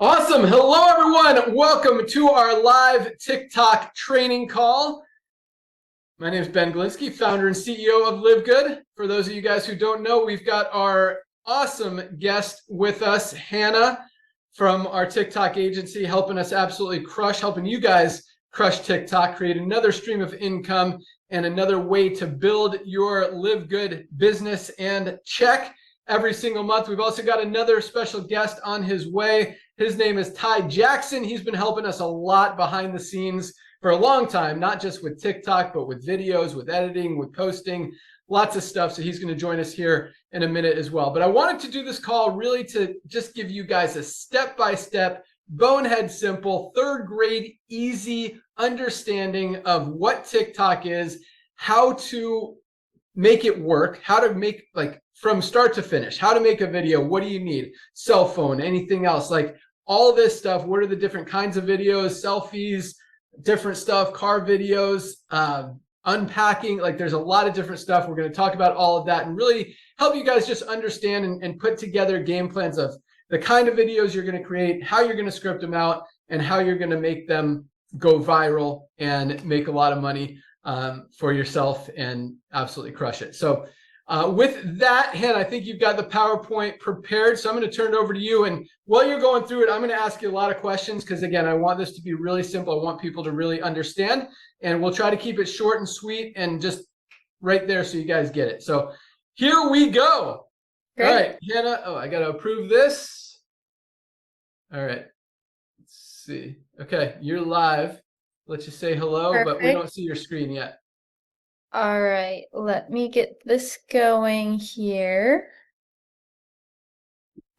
Awesome. Hello, everyone. Welcome to our live TikTok training call. My name is Ben Glinsky, founder and CEO of LiveGood. For those of you guys who don't know, we've got our awesome guest with us, Hannah, from our TikTok agency, helping us absolutely helping you guys crush TikTok, create another stream of income and another way to build your LiveGood business and check every single month. We've also got another special guest on his way. His name is Ty Jackson. He's been helping us a lot behind the scenes for a long time, not just with TikTok, but with videos, with editing, with posting, lots of stuff. So he's going to join us here in a minute as well. But I wanted to do this call really to just give you guys a step-by-step, bonehead simple, third grade, easy understanding of what TikTok is, how to make it work, how to make, like, from start to finish, how to make a video, what do you need, cell phone, anything else, like all this stuff. What are the different kinds of videos, selfies, different stuff, car videos, unpacking, like there's a lot of different stuff. We're going to talk about all of that and really help you guys just understand and put together game plans of the kind of videos you're going to create, how you're going to script them out, and how you're going to make them go viral and make a lot of money for yourself and absolutely crush it. So with that, Hannah, I think you've got the PowerPoint prepared. So I'm going to turn it over to you. And while you're going through it, I'm going to ask you a lot of questions because, again, I want this to be really simple. I want people to really understand. And we'll try to keep it short and sweet and just right there so you guys get it. So here we go. Great. All right, Hannah. Oh, I got to approve this. All right. Let's see. Okay, you're live. Let's just say hello, Perfect. But we don't see your screen yet. All right, let me get this going here.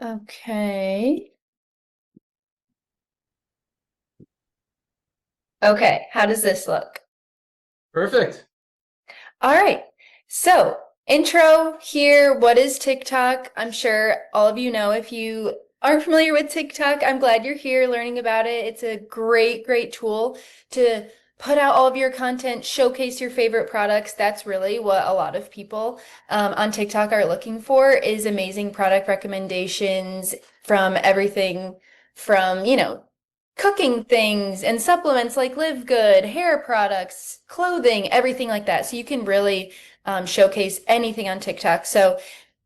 Okay. Okay, how does this look? Perfect. All right, so intro here. What is TikTok? I'm sure all of you know. If you aren't familiar with TikTok, I'm glad you're here learning about it. It's a great, great tool to put out all of your content, showcase your favorite products. That's really what a lot of people on TikTok are looking for, is amazing product recommendations from everything from, cooking things and supplements like LiveGood, hair products, clothing, everything like that. So you can really showcase anything on TikTok. So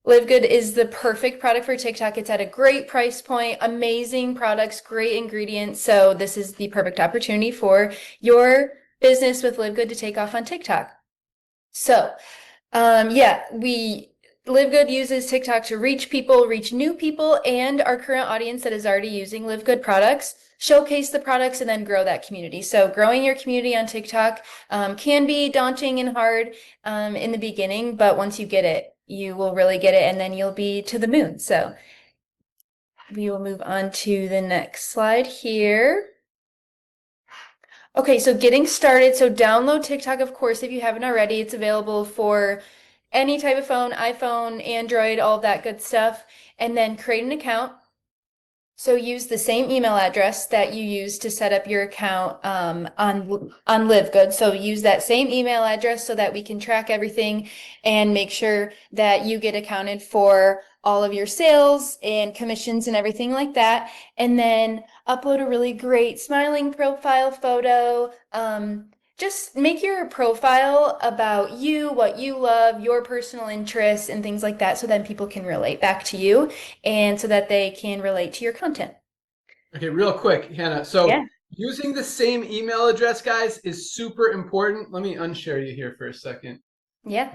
LiveGood is the perfect product for TikTok. It's at a great price point, amazing products, great ingredients. So this is the perfect opportunity for your business with LiveGood to take off on TikTok. So, LiveGood uses TikTok to reach people, reach new people, and our current audience that is already using LiveGood products, showcase the products, and then grow that community. So growing your community on TikTok can be daunting and hard in the beginning, but once you get it, you will really get it, and then you'll be to the moon. So we will move on to the next slide here. Okay, so getting started. So download TikTok, of course, if you haven't already. It's available for any type of phone, iPhone, Android, all of that good stuff. And then create an account. So use the same email address that you use to set up your account on LiveGood. So use that same email address so that we can track everything and make sure that you get accounted for all of your sales and commissions and everything like that. And then upload a really great smiling profile photo. Just make your profile about you, what you love, your personal interests, and things like that, so then people can relate back to you and so that they can relate to your content. Okay, real quick, Hannah. So using the same email address, guys, is super important. Let me unshare you here for a second. Yeah.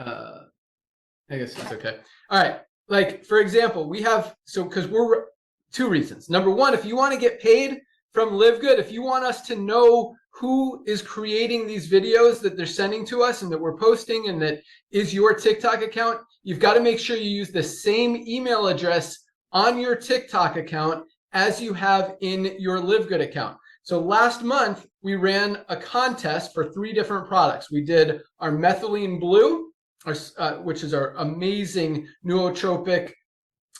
I guess it's okay. All right. Like, for example, we have, because we're two reasons. Number one, if you want to get paid from LiveGood, if you want us to know who is creating these videos that they're sending to us and that we're posting and that is your TikTok account, you've got to make sure you use the same email address on your TikTok account as you have in your LiveGood account. So last month, we ran a contest for 3 different products. We did our methylene blue, which is our amazing nootropic,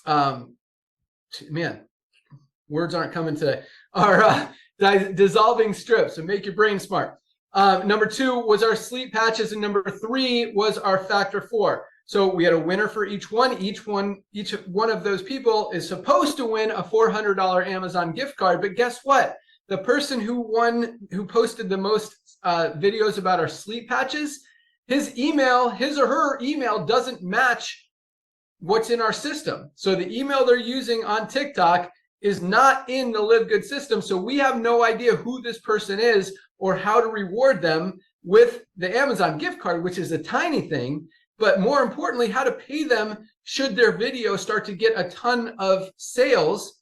man, words aren't coming today, our dissolving strips, so make your brain smart. Number 2 was our sleep patches, and number 3 was our factor 4. So we had a winner for each one. Each one of those people is supposed to win a $400 Amazon gift card. But guess what? The person who posted the most videos about our sleep patches, his or her email doesn't match what's in our system. So the email they're using on TikTok is not in the LiveGood system. So we have no idea who this person is or how to reward them with the Amazon gift card, which is a tiny thing. But more importantly, how to pay them should their video start to get a ton of sales,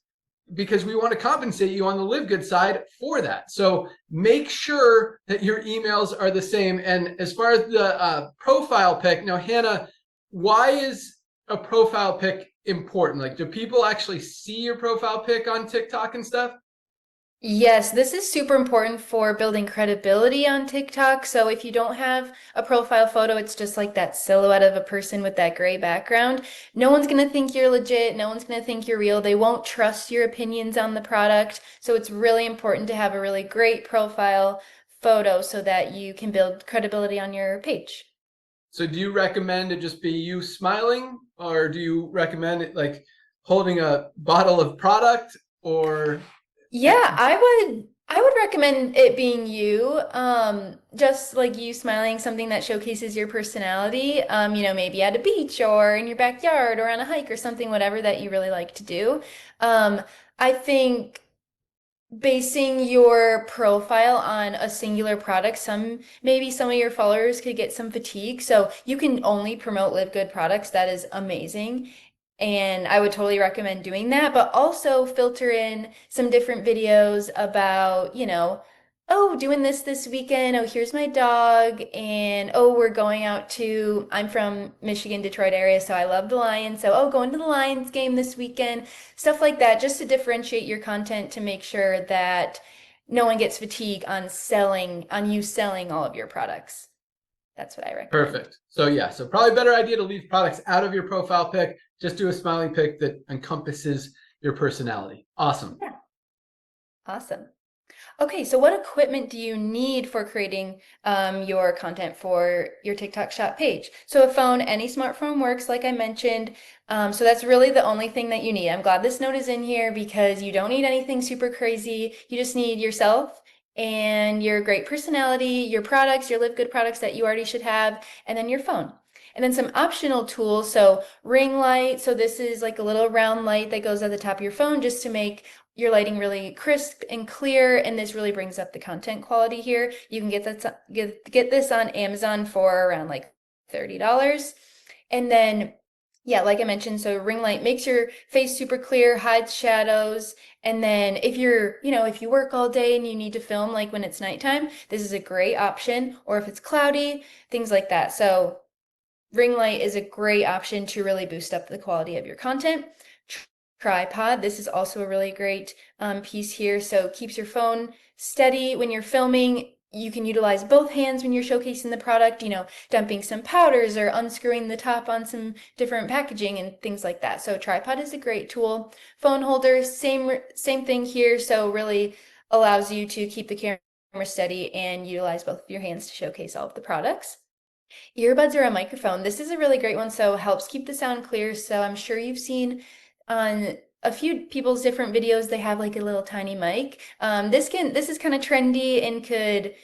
because we want to compensate you on the LiveGood side for that. So make sure that your emails are the same. And as far as the profile pic, now, Hannah, why is a profile pic important? Like, do people actually see your profile pic on TikTok and stuff? Yes, this is super important for building credibility on TikTok. So if you don't have a profile photo, it's just like that silhouette of a person with that gray background. No one's going to think you're legit. No one's going to think you're real. They won't trust your opinions on the product. So it's really important to have a really great profile photo so that you can build credibility on your page. So do you recommend it just be you smiling, or do you recommend it like holding a bottle of product, or? Yeah, I would recommend it being you. Just like you smiling, something that showcases your personality. Maybe at a beach or in your backyard or on a hike or something, whatever that you really like to do. I think basing your profile on a singular product, maybe some of your followers could get some fatigue. So you can only promote LiveGood products. That is amazing. And I would totally recommend doing that, but also filter in some different videos about, oh, doing this weekend. Oh, here's my dog. And oh, we're going out I'm from Michigan, Detroit area, so I love the Lions. So, oh, going to the Lions game this weekend. Stuff like that, just to differentiate your content to make sure that no one gets fatigue on you selling all of your products. That's what I recommend. Perfect. So yeah, so probably a better idea to leave products out of your profile pic. Just do a smiling pic that encompasses your personality. Awesome. Yeah. Awesome. Okay, so what equipment do you need for creating your content for your TikTok shop page? So a phone, any smartphone works, like I mentioned. So that's really the only thing that you need. I'm glad this note is in here because you don't need anything super crazy. You just need yourself and your great personality, your products, your LiveGood products that you already should have, and then your phone. And then some optional tools, so ring light. So this is like a little round light that goes at the top of your phone just to make your lighting really crisp and clear, and this really brings up the content quality here. You can get this on Amazon for around like $30. And then, yeah, like I mentioned, so ring light makes your face super clear, hides shadows. And then if if you work all day and you need to film like when it's nighttime, this is a great option. Or if it's cloudy, things like that. So ring light is a great option to really boost up the quality of your content. Tripod, this is also a really great piece here. So keeps your phone steady when you're filming. You can utilize both hands when you're showcasing the product, dumping some powders or unscrewing the top on some different packaging and things like that. So tripod is a great tool. Phone holder, same thing here. So really allows you to keep the camera steady and utilize both of your hands to showcase all of the products. Earbuds or a microphone. This is a really great one, so helps keep the sound clear. So I'm sure you've seen on a few people's different videos, they have like a little tiny mic. This is kind of trendy and could,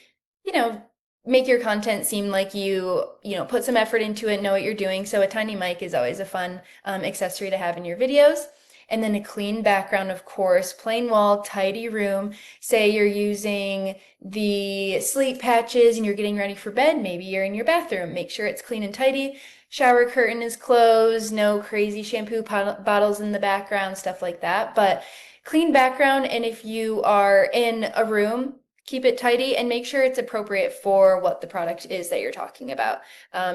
make your content seem like you put some effort into it, know what you're doing. So a tiny mic is always a fun accessory to have in your videos. And then a clean background, of course, plain wall, tidy room. Say you're using the sleep patches and you're getting ready for bed. Maybe you're in your bathroom. Make sure it's clean and tidy. Shower curtain is closed. No crazy shampoo bottles in the background, stuff like that. But clean background. And if you are in a room, keep it tidy and make sure it's appropriate for what the product is that you're talking about.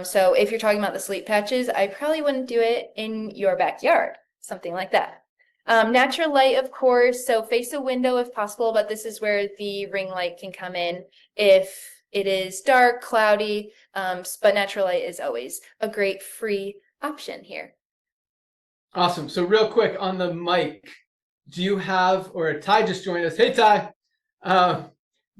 So if you're talking about the sleep patches, I probably wouldn't do it in your backyard, something like that. Natural light, of course, so face a window if possible, but this is where the ring light can come in if it is dark, cloudy, but natural light is always a great free option here. Awesome. So real quick on the mic, do you have, or Ty just joined us. Hey, Ty.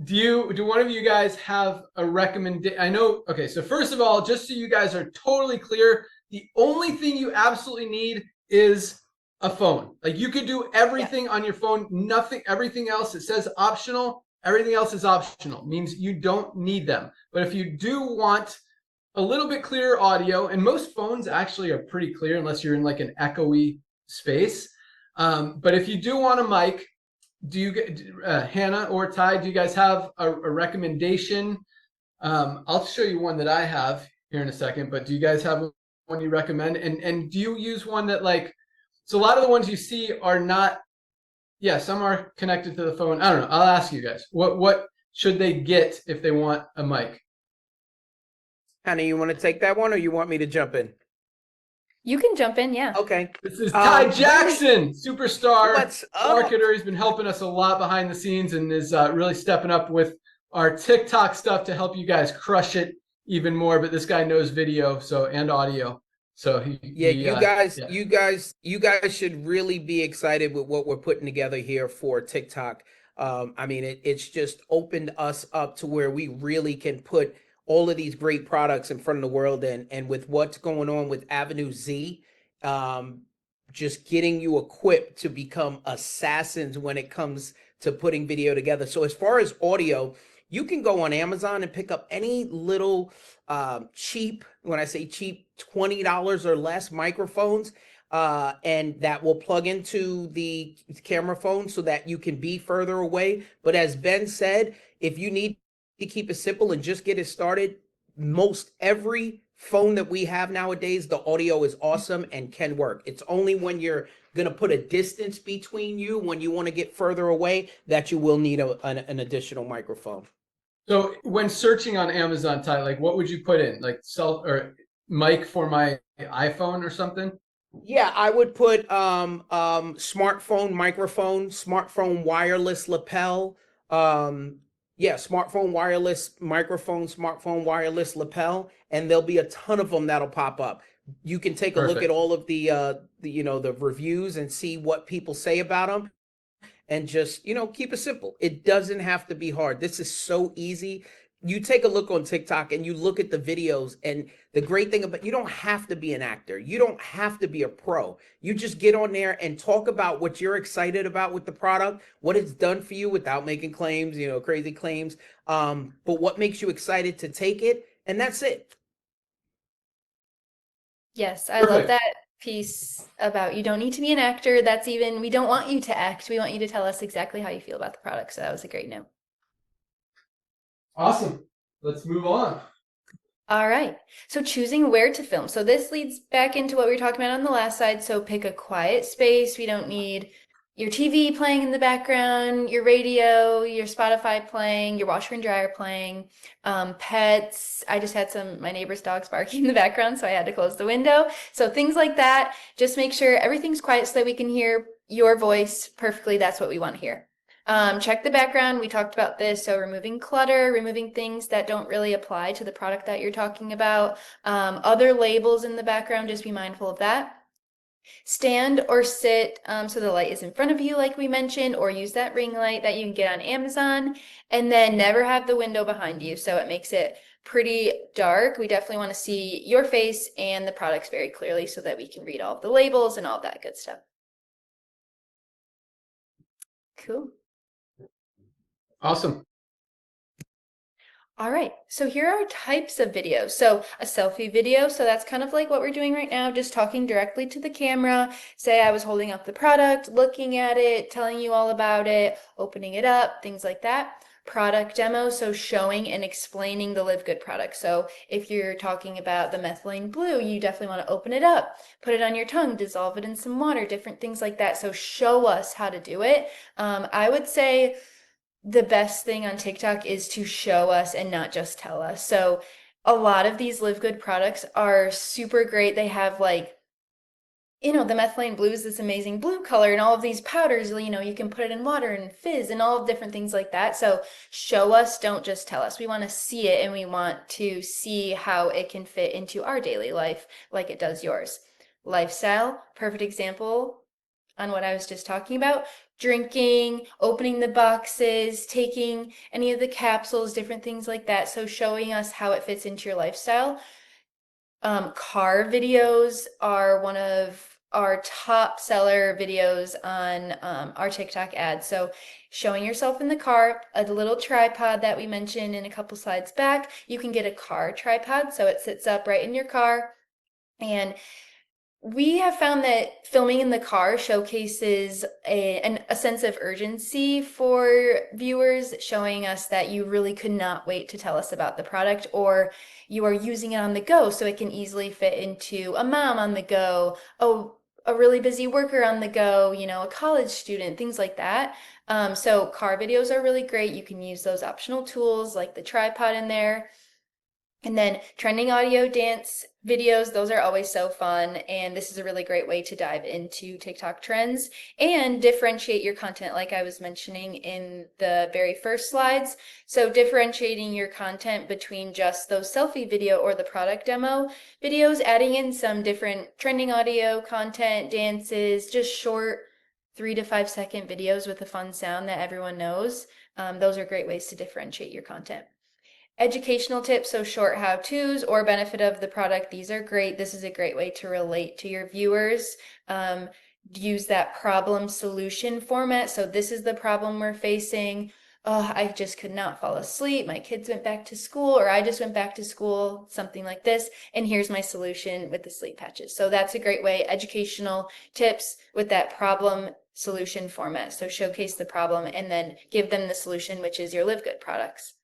Do one of you guys have a recommendation? I know, okay, so first of all, just so you guys are totally clear, The only thing you absolutely need is a phone. Like you could do everything on your phone, nothing, everything else, it says optional. Everything else is optional, means you don't need them. But if you do want a little bit clearer audio, and most phones actually are pretty clear unless you're in like an echoey space. But if you do want a mic, do you get Hannah or Ty, do you guys have a recommendation? I'll show you one that I have here in a second, but do you guys have one you recommend? And do you use one that like, so a lot of the ones you see are not, yeah, some are connected to the phone. I don't know. I'll ask you guys. What should they get if they want a mic? Hannah, you want to take that one or you want me to jump in? You can jump in, yeah. Okay. This is Ty Jackson, superstar What's up? marketer. He's been helping us a lot behind the scenes and is really stepping up with our TikTok stuff to help you guys crush it even more. But this guy knows video, so and audio. So you guys should really be excited with what we're putting together here for TikTok. I mean, it's just opened us up to where we really can put all of these great products in front of the world, and with what's going on with Avenue Z, just getting you equipped to become assassins when it comes to putting video together. So as far as audio, you can go on Amazon and pick up any little cheap, when I say cheap, $20 or less microphones, and that will plug into the camera phone so that you can be further away. But as Ben said, if you need to keep it simple and just get it started, most every phone that we have nowadays, the audio is awesome and can work. It's only when you're going to put a distance between you, when you want to get further away, that you will need an additional microphone. So when searching on Amazon, Ty, like what would you put in? Like self or mic for my iPhone or something? Yeah, I would put smartphone microphone, smartphone wireless lapel, yeah, smartphone wireless microphone, smartphone wireless lapel, and there'll be a ton of them that'll pop up. You can take a look at all of the reviews and see what people say about them, and just, keep it simple. It doesn't have to be hard. This is so easy. You take a look on TikTok and you look at the videos, and the great thing about, you don't have to be an actor. You don't have to be a pro. You just get on there and talk about what you're excited about with the product, what it's done for you without making claims, crazy claims. But what makes you excited to take it, and that's it. Yes, I love that piece about you don't need to be an actor. We don't want you to act. We want you to tell us exactly how you feel about the product. So that was a great note. Awesome. Let's move on. All right. So choosing where to film. So this leads back into what we were talking about on the last side. So pick a quiet space. We don't need your TV playing in the background, your radio, your Spotify playing, your washer and dryer playing, pets. I just had my neighbor's dogs barking in the background, so I had to close the window. So things like that. Just make sure everything's quiet so that we can hear your voice perfectly. That's what we want to hear. Check the background. We talked about this. So removing clutter, removing things that don't really apply to the product that you're talking about. Other labels in the background, just be mindful of that. Stand or sit so the light is in front of you, like we mentioned, or use that ring light that you can get on Amazon. And then never have the window behind you, so it makes it pretty dark. We definitely want to see your face and the products very clearly so that we can read all of the labels and all that good stuff. Cool. Awesome. All right, so here are types of videos. So a selfie video, so that's kind of like what we're doing right now, just talking directly to the camera. Say I was holding up the product, looking at it, telling you all about it, opening it up, things like that. Product demo, so showing and explaining the LiveGood product. So if you're talking about the methylene blue, you definitely want to open it up, put it on your tongue, dissolve it in some water, different things like that. So show us how to do it. I would say the best thing on TikTok is to show us and not just tell us. So a lot of these LiveGood products are super great. They have the methylene blue is this amazing blue color, and all of these powders, you can put it in water and fizz and all of different things like that. So show us, don't just tell us. We want to see it, and we want to see how it can fit into our daily life like it does yours. Lifestyle, perfect example on what I was just talking about. Drinking, opening the boxes, taking any of the capsules, different things like that. So showing us how it fits into your lifestyle. Car videos are one of our top seller videos on our TikTok ads. So showing yourself in the car, a little tripod that we mentioned in a couple slides back. You can get a car tripod so it sits up right in your car. And we have found that filming in the car showcases a sense of urgency for viewers, showing us that you really could not wait to tell us about the product, or you are using it on the go, so it can easily fit into a mom on the go, a really busy worker on the go, you know, a college student, things like that. So car videos are really great. You can use those optional tools like the tripod in there. And then trending audio dance videos, those are always so fun. And this is a really great way to dive into TikTok trends and differentiate your content, like I was mentioning in the very first slides. So differentiating your content between just those selfie video or the product demo videos, adding in some different trending audio content, dances, just short 3 to 5 second videos with a fun sound that everyone knows. Those are great ways to differentiate your content. Educational tips, so short how-tos or benefit of the product. These are great. This is a great way to relate to your viewers. Use that problem solution format. So this is the problem we're facing. Oh, I just could not fall asleep. My kids went back to school, or I just went back to school, something like this. And here's my solution with the sleep patches. So that's a great way. Educational tips with that problem solution format. So showcase the problem and then give them the solution, which is your LiveGood products.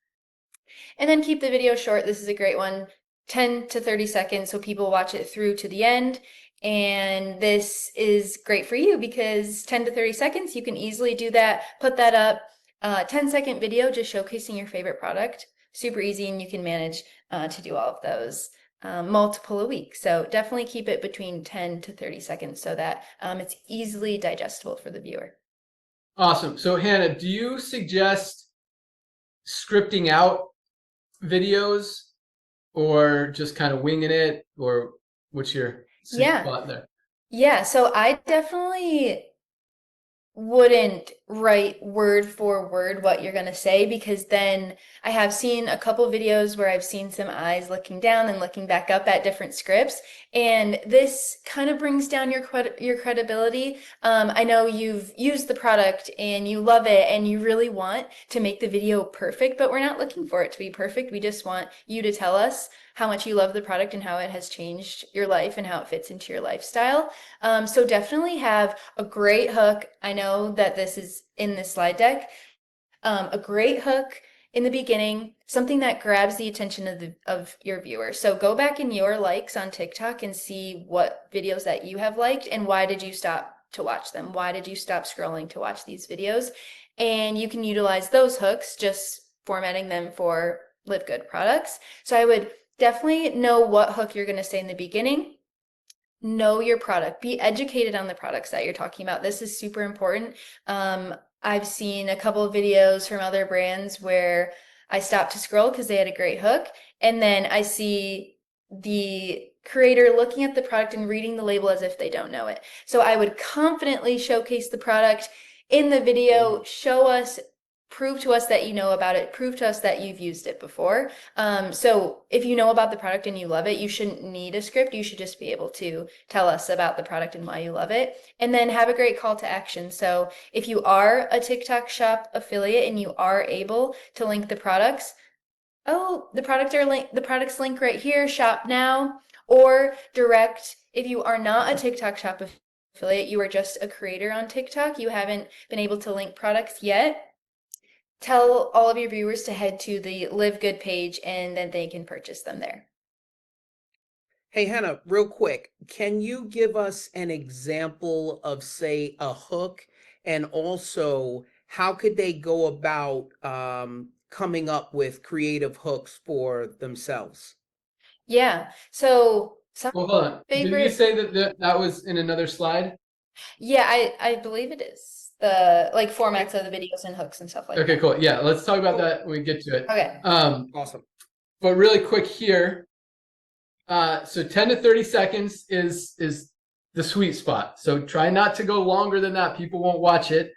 And then keep the video short. This is a great one, 10 to 30 seconds, so people watch it through to the end. And this is great for you because 10 to 30 seconds, you can easily do that, put that up. 10-second video just showcasing your favorite product. Super easy, and you can manage to do all of those multiple a week. So definitely keep it between 10 to 30 seconds so that it's easily digestible for the viewer. Awesome. So Hannah, do you suggest scripting out videos or just kind of winging it, or what's your sweet spot there? Yeah, so I definitely wouldn't write word for word what you're going to say, because then I have seen a couple videos where I've seen some eyes looking down and looking back up at different scripts, and this kind of brings down your credibility. I know you've used the product and you love it and you really want to make the video perfect, but we're not looking for it to be perfect. We just want you to tell us how much you love the product and how it has changed your life and how it fits into your lifestyle. So definitely have a great hook. I know that this is in the slide deck. A great hook in the beginning, something that grabs the attention of your viewer. So go back in your likes on TikTok and see what videos that you have liked and why did you stop to watch them? Why did you stop scrolling to watch these videos? And you can utilize those hooks, just formatting them for LiveGood products. So I would definitely know what hook you're going to say in the beginning. Know your product. Be educated on the products that you're talking about. This is super important. I've seen a couple of videos from other brands where I stopped to scroll because they had a great hook, and then I see the creator looking at the product and reading the label as if they don't know it. So I would confidently showcase the product in the video, show us, prove to us that you know about it, prove to us that you've used it before. So if you know about the product and you love it, you shouldn't need a script. You should just be able to tell us about the product and why you love it. And then have a great call to action. So if you are a TikTok shop affiliate and you are able to link the products, oh, the product's link right here, shop now, or direct. If you are not a TikTok shop affiliate, you are just a creator on TikTok, you haven't been able to link products yet, tell all of your viewers to head to the LiveGood page and then they can purchase them there. Hey, Hannah, real quick, can you give us an example of, say, a hook, and also how could they go about coming up with creative hooks for themselves? Yeah, so some Well, hold on. Didn't you favorite, say that was in another slide? yeah, I believe it is the like Okay, formats of the videos and hooks and stuff like Okay, that. cool. Yeah, let's talk about cool. that when we get to it. Okay. Awesome. But really quick here, so 10 to 30 seconds is the sweet spot. So try not to go longer than that. People won't watch it.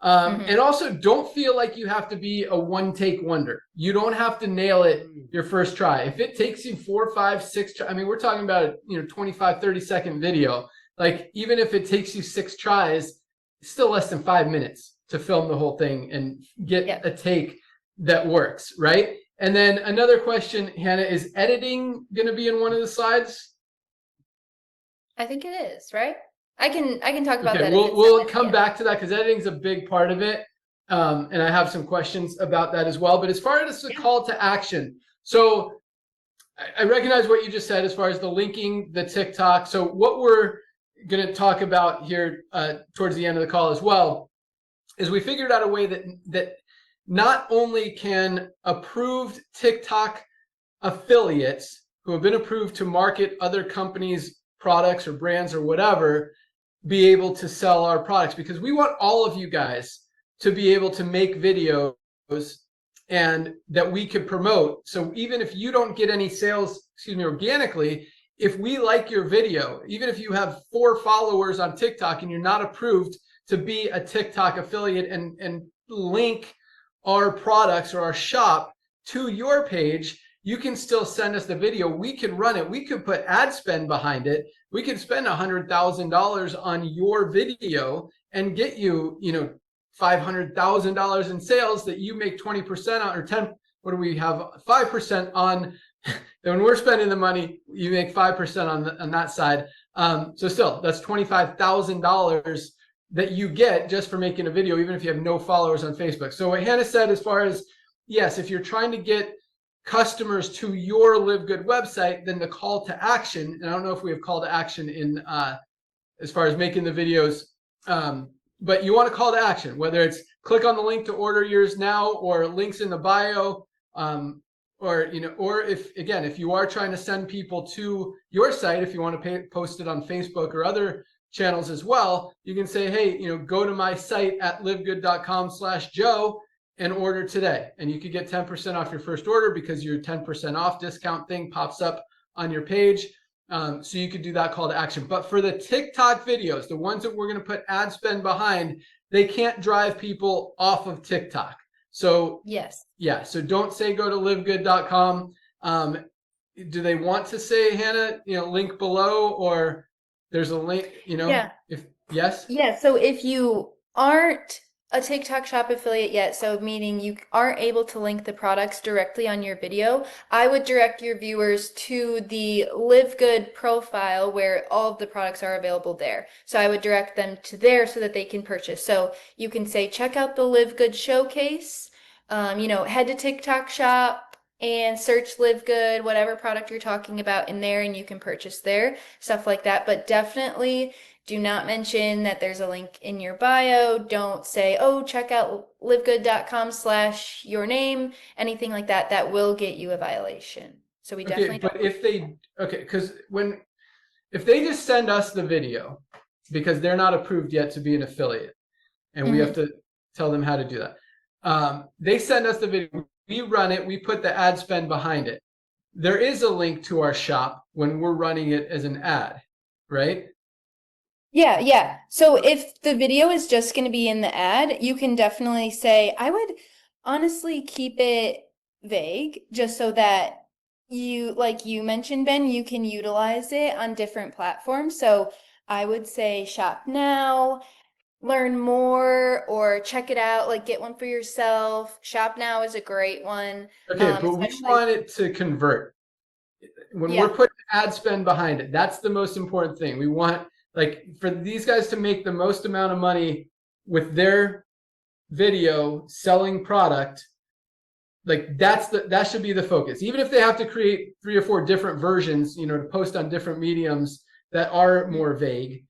And also, don't feel like you have to be a one-take wonder. You don't have to nail it your first try. If it takes you 4, 5, 6, I mean, we're talking about a 25, 30-second video. Like, even if it takes you 6 tries, it's still less than 5 minutes to film the whole thing and get a take that works, right? And then another question, Hannah, is editing going to be in one of the slides? I think it is, right? I can talk about that. We'll come back to that because editing is a big part of it. And I have some questions about that as well. But as far as the call to action, so I recognize what you just said as far as the linking, the TikTok. So what we're going to talk about here towards the end of the call as well is we figured out a way that not only can approved TikTok affiliates who have been approved to market other companies' products or brands or whatever be able to sell our products, because we want all of you guys to be able to make videos and that we can promote. So even if you don't get any sales, organically, if we like your video, even if you have 4 followers on TikTok and you're not approved to be a TikTok affiliate and link our products or our shop to your page, you can still send us the video. We can run it. We could put ad spend behind it. We could spend $100,000 on your video and get you, $500,000 in sales that you make 20% on, or 10. What do we have? 5% on. When we're spending the money, you make 5% on that side. So still, that's $25,000 that you get just for making a video, even if you have no followers on Facebook. So what Hannah said, as far as, yes, if you're trying to get customers to your LiveGood website, then the call to action, and I don't know if we have call to action in as far as making the videos, but you want a call to action, whether it's click on the link to order yours now, or links in the bio, or if you are trying to send people to your site, if you want to post it on Facebook or other channels as well, you can say, hey, go to my site at livegood.com/Joe and order today, and you could get 10% off your first order because your 10% off discount thing pops up on your page. So you could do that call to action. But for the TikTok videos, the ones that we're going to put ad spend behind, they can't drive people off of TikTok. So so don't say go to livegood.com. Do they want to say, Hannah, link below, or there's a link, So if you aren't a TikTok shop affiliate yet, so meaning you aren't able to link the products directly on your video, I would direct your viewers to the LiveGood profile where all of the products are available there. So I would direct them to there so that they can purchase. So you can say, check out the LiveGood showcase, head to TikTok shop and search LiveGood, whatever product you're talking about in there, and you can purchase there, stuff like that. But definitely do not mention that there's a link in your bio. Don't say, oh, check out livegood.com/your name, anything like that. That will get you a violation. So we definitely but if they, because if they just send us the video because they're not approved yet to be an affiliate, and we have to tell them how to do that. They send us the video, we run it, we put the ad spend behind it. There is a link to our shop when we're running it as an ad, right? Yeah. So if the video is just going to be in the ad, you can definitely say, I would honestly keep it vague, just so that you, like you mentioned, Ben, you can utilize it on different platforms. So I would say shop now, learn more, or check it out, like get one for yourself. Shop now is a great one. But we want it to convert. When we're putting ad spend behind it, that's the most important thing. We want, for these guys to make the most amount of money with their video selling product. That should be the focus. Even if they have to create 3 or 4 different versions, to post on different mediums that are more vague,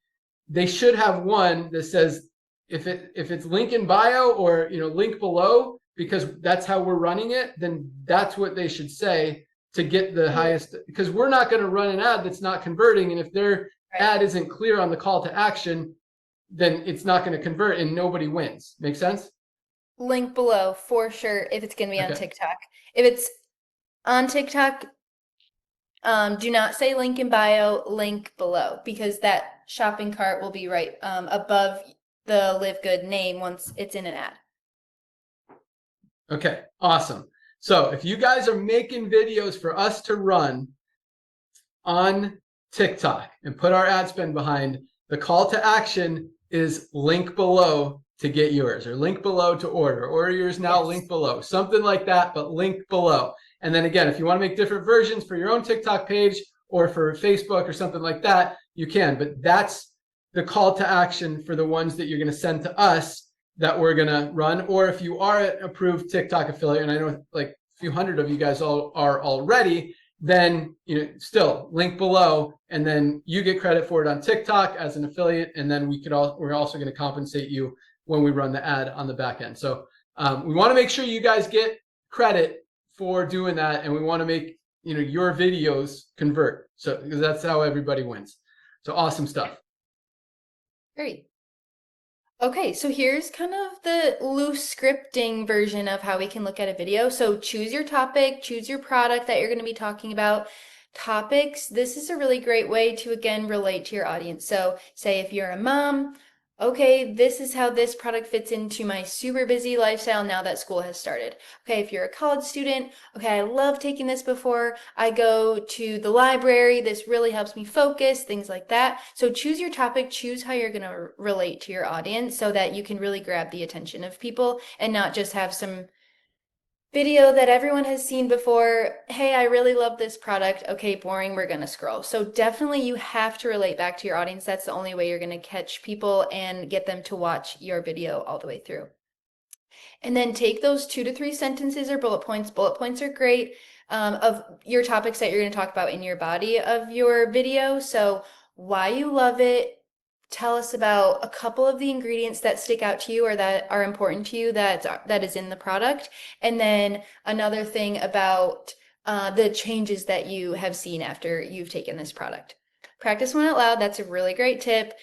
they should have one that says, if it's link in bio or link below, because that's how we're running it, then that's what they should say to get the highest, because we're not going to run an ad that's not converting. And if their ad isn't clear on the call to action, then it's not going to convert and nobody wins. Make sense? Link below for sure if it's going to be on TikTok. If it's on TikTok, do not say link in bio, link below, because that shopping cart will be right above the LiveGood name once it's in an ad. Okay, awesome. So if you guys are making videos for us to run on TikTok and put our ad spend behind, the call to action is link below to get yours, or link below to order yours now, Yes. link below, something like that, but link below. And then again, if you want to make different versions for your own TikTok page or for Facebook or something like that, you can. But that's the call to action for the ones that you're going to send to us that we're going to run. Or if you are an approved TikTok affiliate, and I know like a few hundred of you guys all are already, then still link below, and then you get credit for it on TikTok as an affiliate, and then we're also going to compensate you when we run the ad on the back end. So we want to make sure you guys get credit for doing that, and we want to make your videos convert. So because that's how everybody wins. So awesome stuff. Great. Okay, so here's kind of the loose scripting version of how we can look at a video. So choose your topic, choose your product that you're going to be talking about. Topics, this is a really great way to, again, relate to your audience. So say if you're a mom, okay, this is how this product fits into my super busy lifestyle now that school has started. Okay, if you're a college student, okay, I love taking this before I go to the library. This really helps me focus, things like that. So choose your topic, choose how you're going to relate to your audience so that you can really grab the attention of people and not just have some video that everyone has seen before. Hey, I really love this product. Okay, boring, we're gonna scroll. So definitely you have to relate back to your audience. That's the only way you're gonna catch people and get them to watch your video all the way through. And then take those 2 to 3 sentences or bullet points. Bullet points are great of your topics that you're gonna talk about in your body of your video. So why you love it, tell us about a couple of the ingredients that stick out to you or that are important to you that is in the product. And then another thing about the changes that you have seen after you've taken this product. Practice one out loud. That's a really great tip.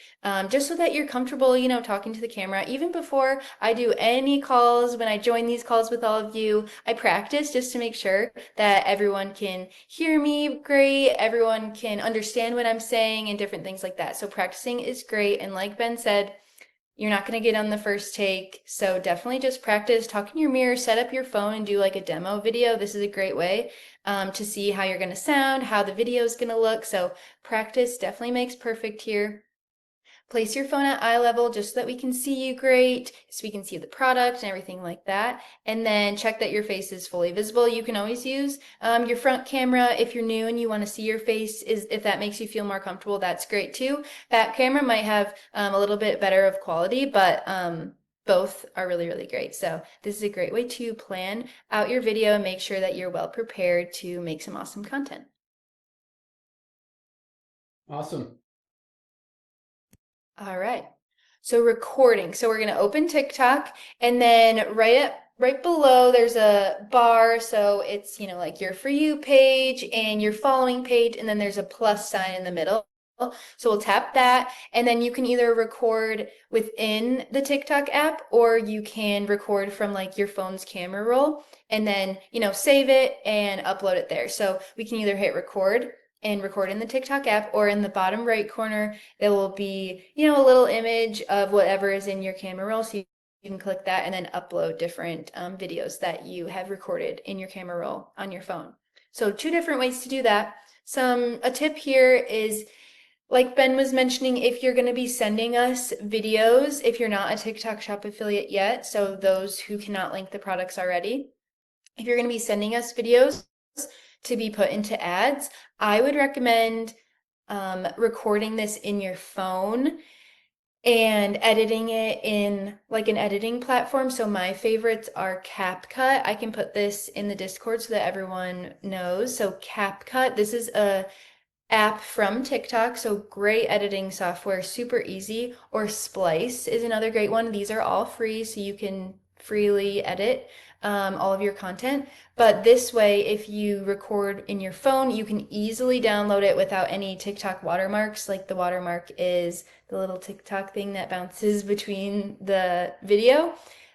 Just so that you're comfortable, talking to the camera. Even before I do any calls, when I join these calls with all of you, I practice just to make sure that everyone can hear me great, everyone can understand what I'm saying and different things like that. So practicing is great. And like Ben said, you're not going to get on the first take. So definitely just practice, talk in your mirror, set up your phone and do like a demo video. This is a great way to see how you're going to sound, how the video is going to look. So practice definitely makes perfect here. Place your phone at eye level just so that we can see you great, so we can see the product and everything like that. And then check that your face is fully visible. You can always use your front camera if you're new and you want to see your face. If that makes you feel more comfortable, that's great too. Back camera might have a little bit better of quality, but both are really, really great. So this is a great way to plan out your video and make sure that you're well prepared to make some awesome content. Awesome. All right. So recording. So we're going to open TikTok and then right below there's a bar. So it's, like your For You page and your following page. And then there's a plus sign in the middle. So we'll tap that and then you can either record within the TikTok app or you can record from like your phone's camera roll and then, save it and upload it there. So we can either hit record and record in the TikTok app, or in the bottom right corner, there will be, a little image of whatever is in your camera roll. So you can click that and then upload different videos that you have recorded in your camera roll on your phone. So 2 different ways to do that. A tip here is, like Ben was mentioning, if you're going to be sending us videos, if you're not a TikTok Shop affiliate yet, so those who cannot link the products already, if you're going to be sending us videos to be put into ads, I would recommend recording this in your phone and editing it in like an editing platform. So my favorites are CapCut. I can put this in the Discord so that everyone knows. So CapCut, this is a app from TikTok, so great editing software, super easy. Or Splice is another great one. These are all free, so you can freely edit all of your content. But this way, if you record in your phone, you can easily download it without any TikTok watermarks. Like the watermark is the little TikTok thing that bounces between the video.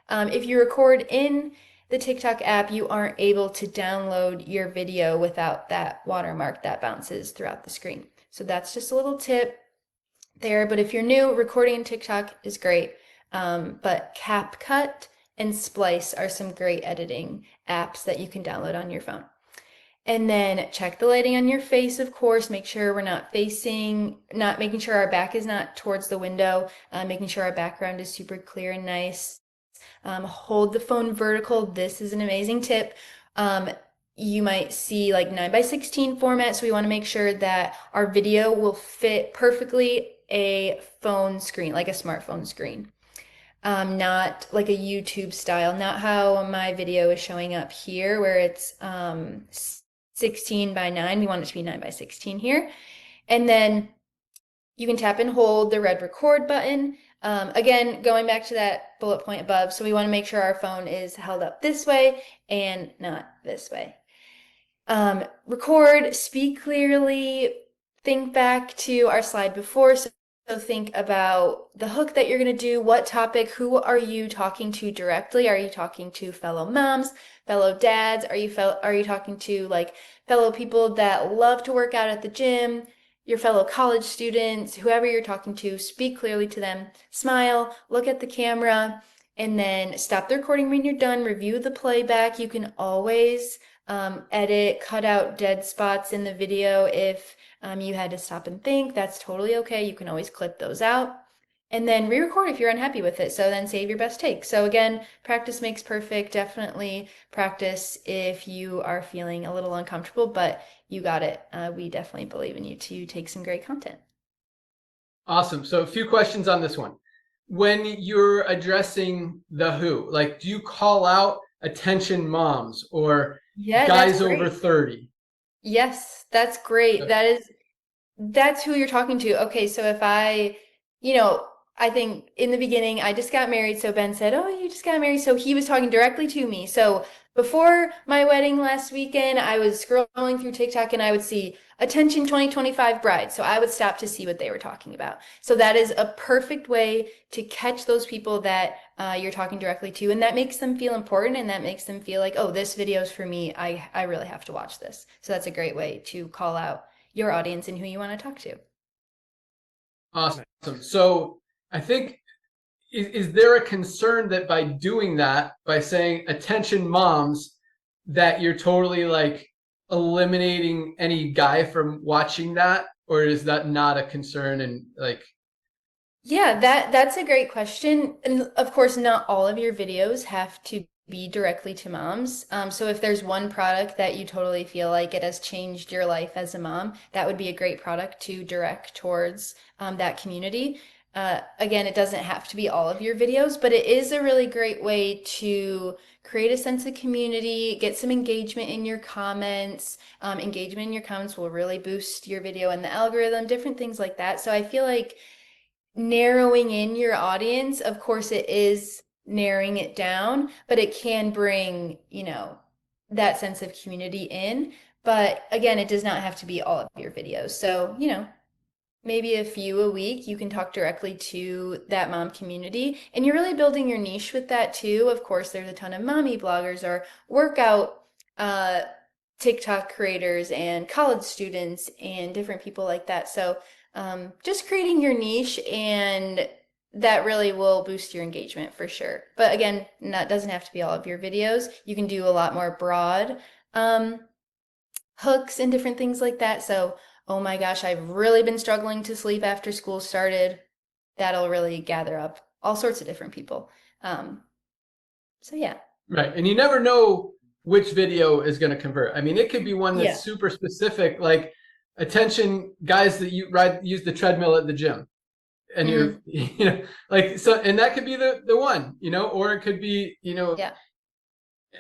If you record in the TikTok app, you aren't able to download your video without that watermark that bounces throughout the screen. So that's just a little tip there. But if you're new, recording in TikTok is great. But CapCut and Splice are some great editing apps that you can download on your phone. And then check the lighting on your face, of course. Make sure we're not making sure our back is not towards the window, making sure our background is super clear and nice. Hold the phone vertical. This is an amazing tip. You might see like 9:16 format, so we want to make sure that our video will fit perfectly a phone screen, like a smartphone screen. Not like a YouTube style, not how my video is showing up here, where it's 16:9. We want it to be 9:16 here. And then you can tap and hold the red record button. Again, going back to that bullet point above, so we want to make sure our phone is held up this way and not this way. Record, speak clearly, think back to our slide before. So think about the hook that you're going to do, what topic, who are you talking to directly? Are you talking to fellow moms, fellow dads? Are you talking to like fellow people that love to work out at the gym, your fellow college students, whoever you're talking to? Speak clearly to them, smile, look at the camera, and then stop the recording when you're done. Review the playback. You can always edit, cut out dead spots in the video if you had to stop and think. That's totally okay. You can always clip those out. And then re-record if you're unhappy with it. So then save your best take. So again, practice makes perfect. Definitely practice if you are feeling a little uncomfortable, but you got it. We definitely believe in you to take some great content. Awesome. So a few questions on this one. When you're addressing the who, like, do you call out attention moms or guys over 30? Yes, that's great. That's who you're talking to. Okay, so if I think in the beginning I just got married, so Ben said, "Oh, you just got married." So he was talking directly to me. So before my wedding last weekend, I was scrolling through TikTok and I would see attention 2025 bride. So I would stop to see what they were talking about. So that is a perfect way to catch those people that you're talking directly to, and that makes them feel important, and that makes them feel like, oh, this video is for me. I really have to watch this. So that's a great way to call out your audience and who you want to talk to. Awesome. So I think, is there a concern that by doing that, by saying attention moms, that you're totally like eliminating any guy from watching that? Or is that not a concern? And like, Yeah, that's a great question. And of course, not all of your videos have to be directly to moms. So if there's one product that you totally feel like it has changed your life as a mom, that would be a great product to direct towards that community. Again, it doesn't have to be all of your videos, but it is a really great way to create a sense of community, get some engagement in your comments. Engagement in your comments will really boost your video and the algorithm, different things like that. So I feel like narrowing in your audience, of course it is narrowing it down, but it can bring, that sense of community in. But again, it does not have to be all of your videos. So, maybe a few a week, you can talk directly to that mom community. And you're really building your niche with that too. Of course, there's a ton of mommy bloggers or workout TikTok creators and college students and different people like that. So just creating your niche, and that really will boost your engagement for sure. But again, that doesn't have to be all of your videos. You can do a lot more broad hooks and different things like that. So, oh my gosh, I've really been struggling to sleep after school started. That'll really gather up all sorts of different people. So yeah. right. And you never know which video is going to convert. I mean, it could be one that's super specific, like attention guys that use the treadmill at the gym. And you're, like, so, and that could be the one, or it could be,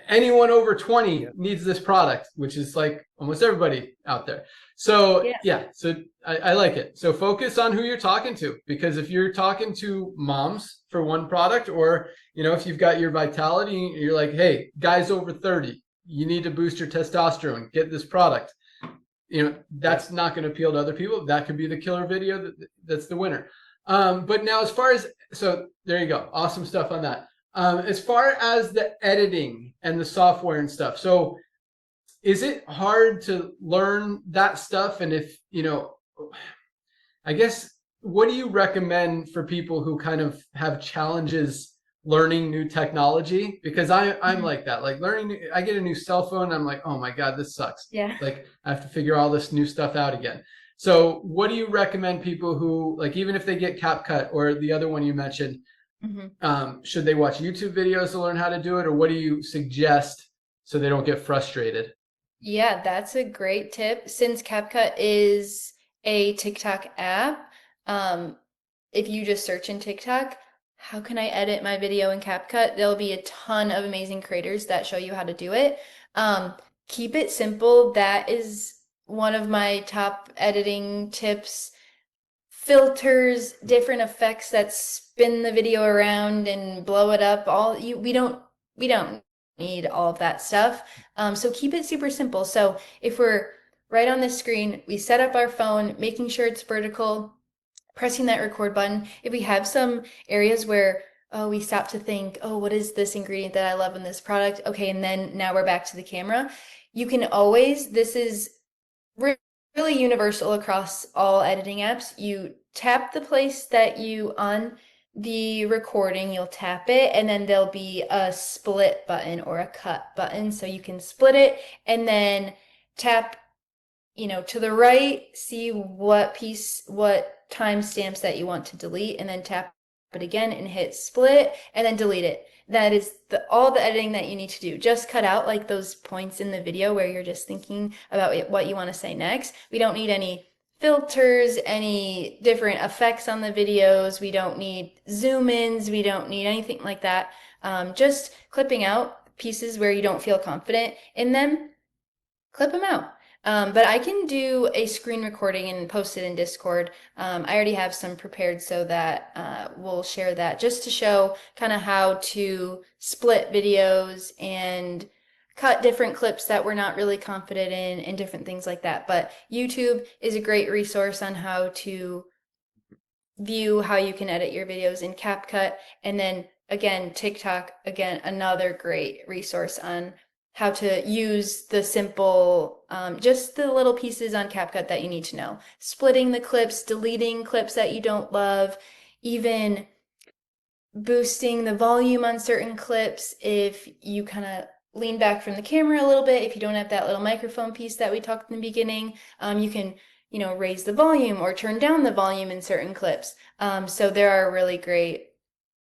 anyone over 20 needs this product, which is like almost everybody out there. So so I like it. So focus on who you're talking to, because if you're talking to moms for one product, or, if you've got your vitality, you're like, hey, guys over 30, you need to boost your testosterone, get this product. That's not going to appeal to other people. That could be the killer video that's the winner. But now, as far as, so there you go. Awesome stuff on that. As far as the editing and the software and stuff, so is it hard to learn that stuff? And if, I guess what do you recommend for people who kind of have challenges learning new technology? Because I'm like that, like I get a new cell phone and I'm like, oh my God, this sucks. Yeah. Like I have to figure all this new stuff out again. So what do you recommend people who, like, even if they get CapCut or the other one you mentioned, should they watch YouTube videos to learn how to do it? Or what do you suggest so they don't get frustrated? Yeah, that's a great tip. Since CapCut is a TikTok app, if you just search in TikTok, how can I edit my video in CapCut? There'll be a ton of amazing creators that show you how to do it. Keep it simple. That is one of my top editing tips. Filters, different effects that spin the video around and blow it up. We don't need all of that stuff. So keep it super simple. So if we're right on the screen, we set up our phone, making sure it's vertical, pressing that record button. If we have some areas where, oh, we stop to think, oh, what is this ingredient that I love in this product? Okay, and then now we're back to the camera. You can always, this is really universal across all editing apps. You tap the place that you on the recording, you'll tap it, and then there'll be a split button or a cut button. So you can split it and then tap, to the right, see what timestamps that you want to delete, and then tap it again and hit split and then delete it. That is all the editing that you need to do. Just cut out like those points in the video where you're just thinking about what you want to say next. We don't need any filters, any different effects on the videos. We don't need zoom ins. We don't need anything like that. Just clipping out pieces where you don't feel confident in them, clip them out. But I can do a screen recording and post it in Discord. I already have some prepared so that we'll share that just to show kind of how to split videos and cut different clips that we're not really confident in and different things like that. But YouTube is a great resource on how to view how you can edit your videos in CapCut. And then again, TikTok, again, another great resource on how to use the simple, just the little pieces on CapCut that you need to know. Splitting the clips, deleting clips that you don't love, even boosting the volume on certain clips if you kind of lean back from the camera a little bit. If you don't have that little microphone piece that we talked in the beginning, you can, raise the volume or turn down the volume in certain clips. So there are really great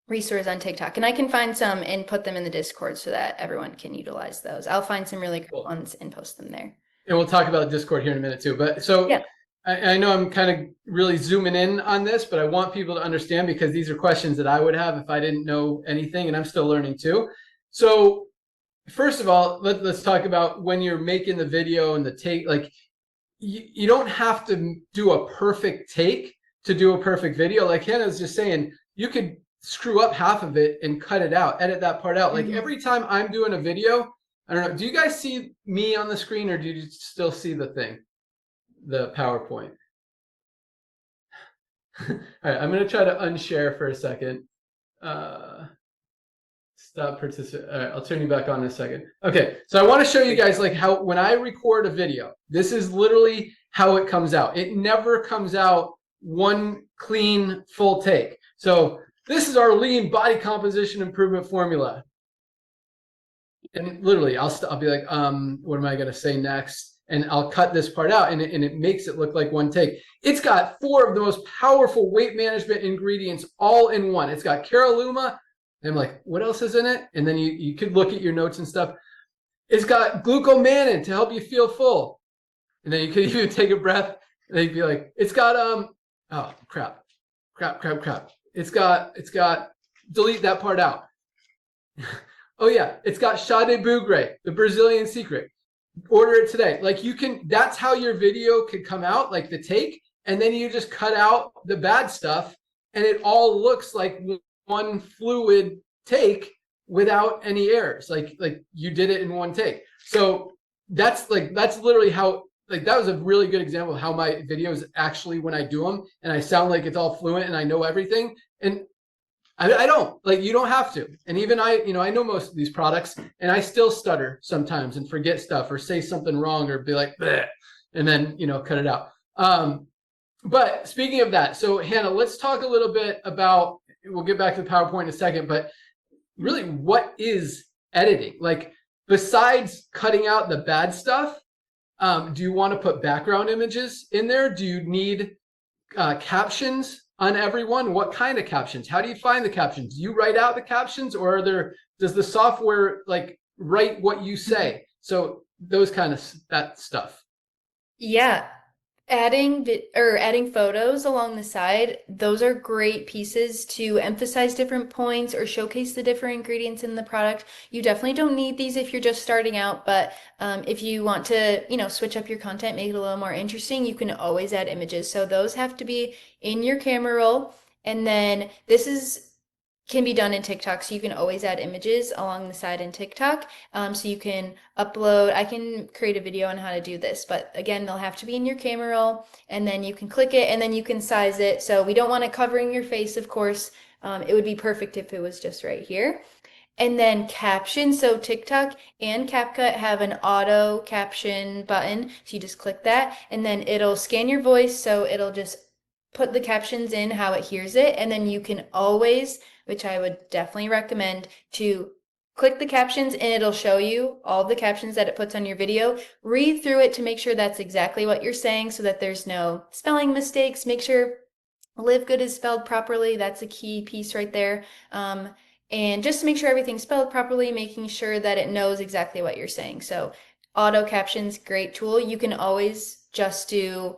resources on TikTok, and I can find some and put them in the Discord so that everyone can utilize those. I'll find some really good ones and post them there. And we'll talk about Discord here in a minute too. But so yeah. I know I'm kind of really zooming in on this, but I want people to understand because these are questions that I would have if I didn't know anything, and I'm still learning too. So first of all, let's talk about when you're making the video and the take. Like you don't have to do a perfect take to do a perfect video. Like Hannah was just saying, you could screw up half of it and cut it out, edit that part out. Like every time I'm doing a video, I don't know, do you guys see me on the screen or do you still see the thing, the PowerPoint? All right, I'm going to try to unshare for a second. Stop participating. All right, I'll turn you back on in a second. Okay, so I want to show you guys like how when I record a video, this is literally how it comes out. It never comes out one clean full take. So this is our lean body composition improvement formula. And literally, I'll be like, what am I going to say next? And I'll cut this part out, and it makes it look like one take. It's got 4 of the most powerful weight management ingredients all in one. It's got Caralluma. And I'm like, what else is in it? And then you could look at your notes and stuff. It's got glucomannan to help you feel full. And then you could even take a breath, and they'd be like, it's got, oh, crap. It's got, delete that part out. Oh yeah, it's got Chá de Bugre, the Brazilian secret. Order it today. Like that's how your video could come out, like the take, and then you just cut out the bad stuff and it all looks like one fluid take without any errors. Like you did it in one take. So that's literally how, like that was a really good example of how my videos actually, when I do them and I sound like it's all fluent and I know everything. And I don't, like, you don't have to. And even I know most of these products and I still stutter sometimes and forget stuff or say something wrong or be like, bleh, and then, cut it out. But speaking of that, so Hannah, let's talk a little bit about, we'll get back to the PowerPoint in a second, but really what is editing? Like besides cutting out the bad stuff, do you want to put background images in there? Do you need captions on everyone? What kind of captions? How do you find the captions? Do you write out the captions, or does the software like write what you say? So those kind of that stuff. Yeah, adding photos along the side, those are great pieces to emphasize different points or showcase the different ingredients in the product. You definitely don't need these if you're just starting out, but if you want to, switch up your content, make it a little more interesting, you can always add images. So those have to be in your camera roll. And then can be done in TikTok, so you can always add images along the side in TikTok. So you can upload, I can create a video on how to do this, but again, they'll have to be in your camera roll, and then you can click it, and then you can size it. So we don't want it covering your face, of course. It would be perfect if it was just right here. And then captions, so TikTok and CapCut have an auto caption button. So you just click that, and then it'll scan your voice, so it'll just put the captions in how it hears it. And then you can always, which I would definitely recommend, to click the captions and it'll show you all the captions that it puts on your video. Read through it to make sure that's exactly what you're saying so that there's no spelling mistakes. Make sure LiveGood is spelled properly. That's a key piece right there. And just to make sure everything's spelled properly, making sure that it knows exactly what you're saying. So auto captions, great tool. You can always just do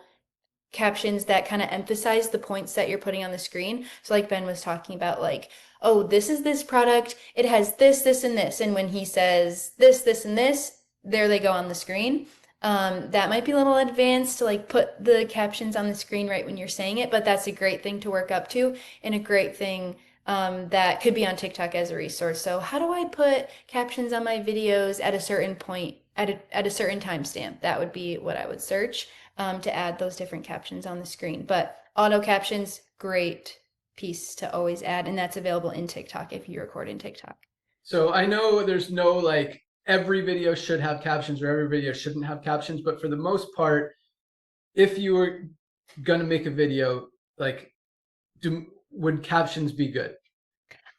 captions that kind of emphasize the points that you're putting on the screen. So like Ben was talking about, like, oh, this is this product, it has this, this, and this. And when he says this, this, and this, there they go on the screen. That might be a little advanced to like put the captions on the screen right when you're saying it, but that's a great thing to work up to, and a great thing that could be on TikTok as a resource. So how do I put captions on my videos at a certain point, at a certain timestamp? That would be what I would search to add those different captions on the screen. But auto captions, great piece to always add, and that's available in TikTok if you record in TikTok. So I know there's no like every video should have captions or every video shouldn't have captions, but for the most part, if you were gonna make a video, like, would captions be good?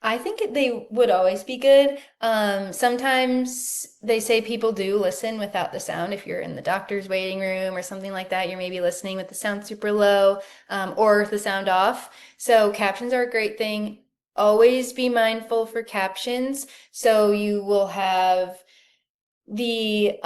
I think they would always be good. Sometimes they say people do listen without the sound. If you're in the doctor's waiting room or something like that, you're maybe listening with the sound super low, or the sound off. So captions are a great thing. Always be mindful for captions. So you will have the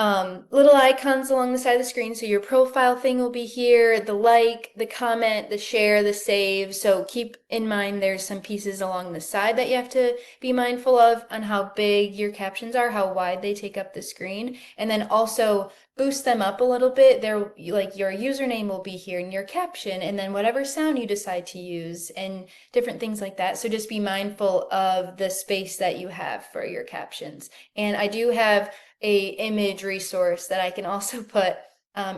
little icons along the side of the screen. So your profile thing will be here, the like, the comment, the share, the save. So keep in mind there's some pieces along the side that you have to be mindful of on how big your captions are, how wide they take up the screen. And then also boost them up a little bit. There, like, your username will be here in your caption, and then whatever sound you decide to use and different things like that. So just be mindful of the space that you have for your captions. And I do have a image resource that I can also put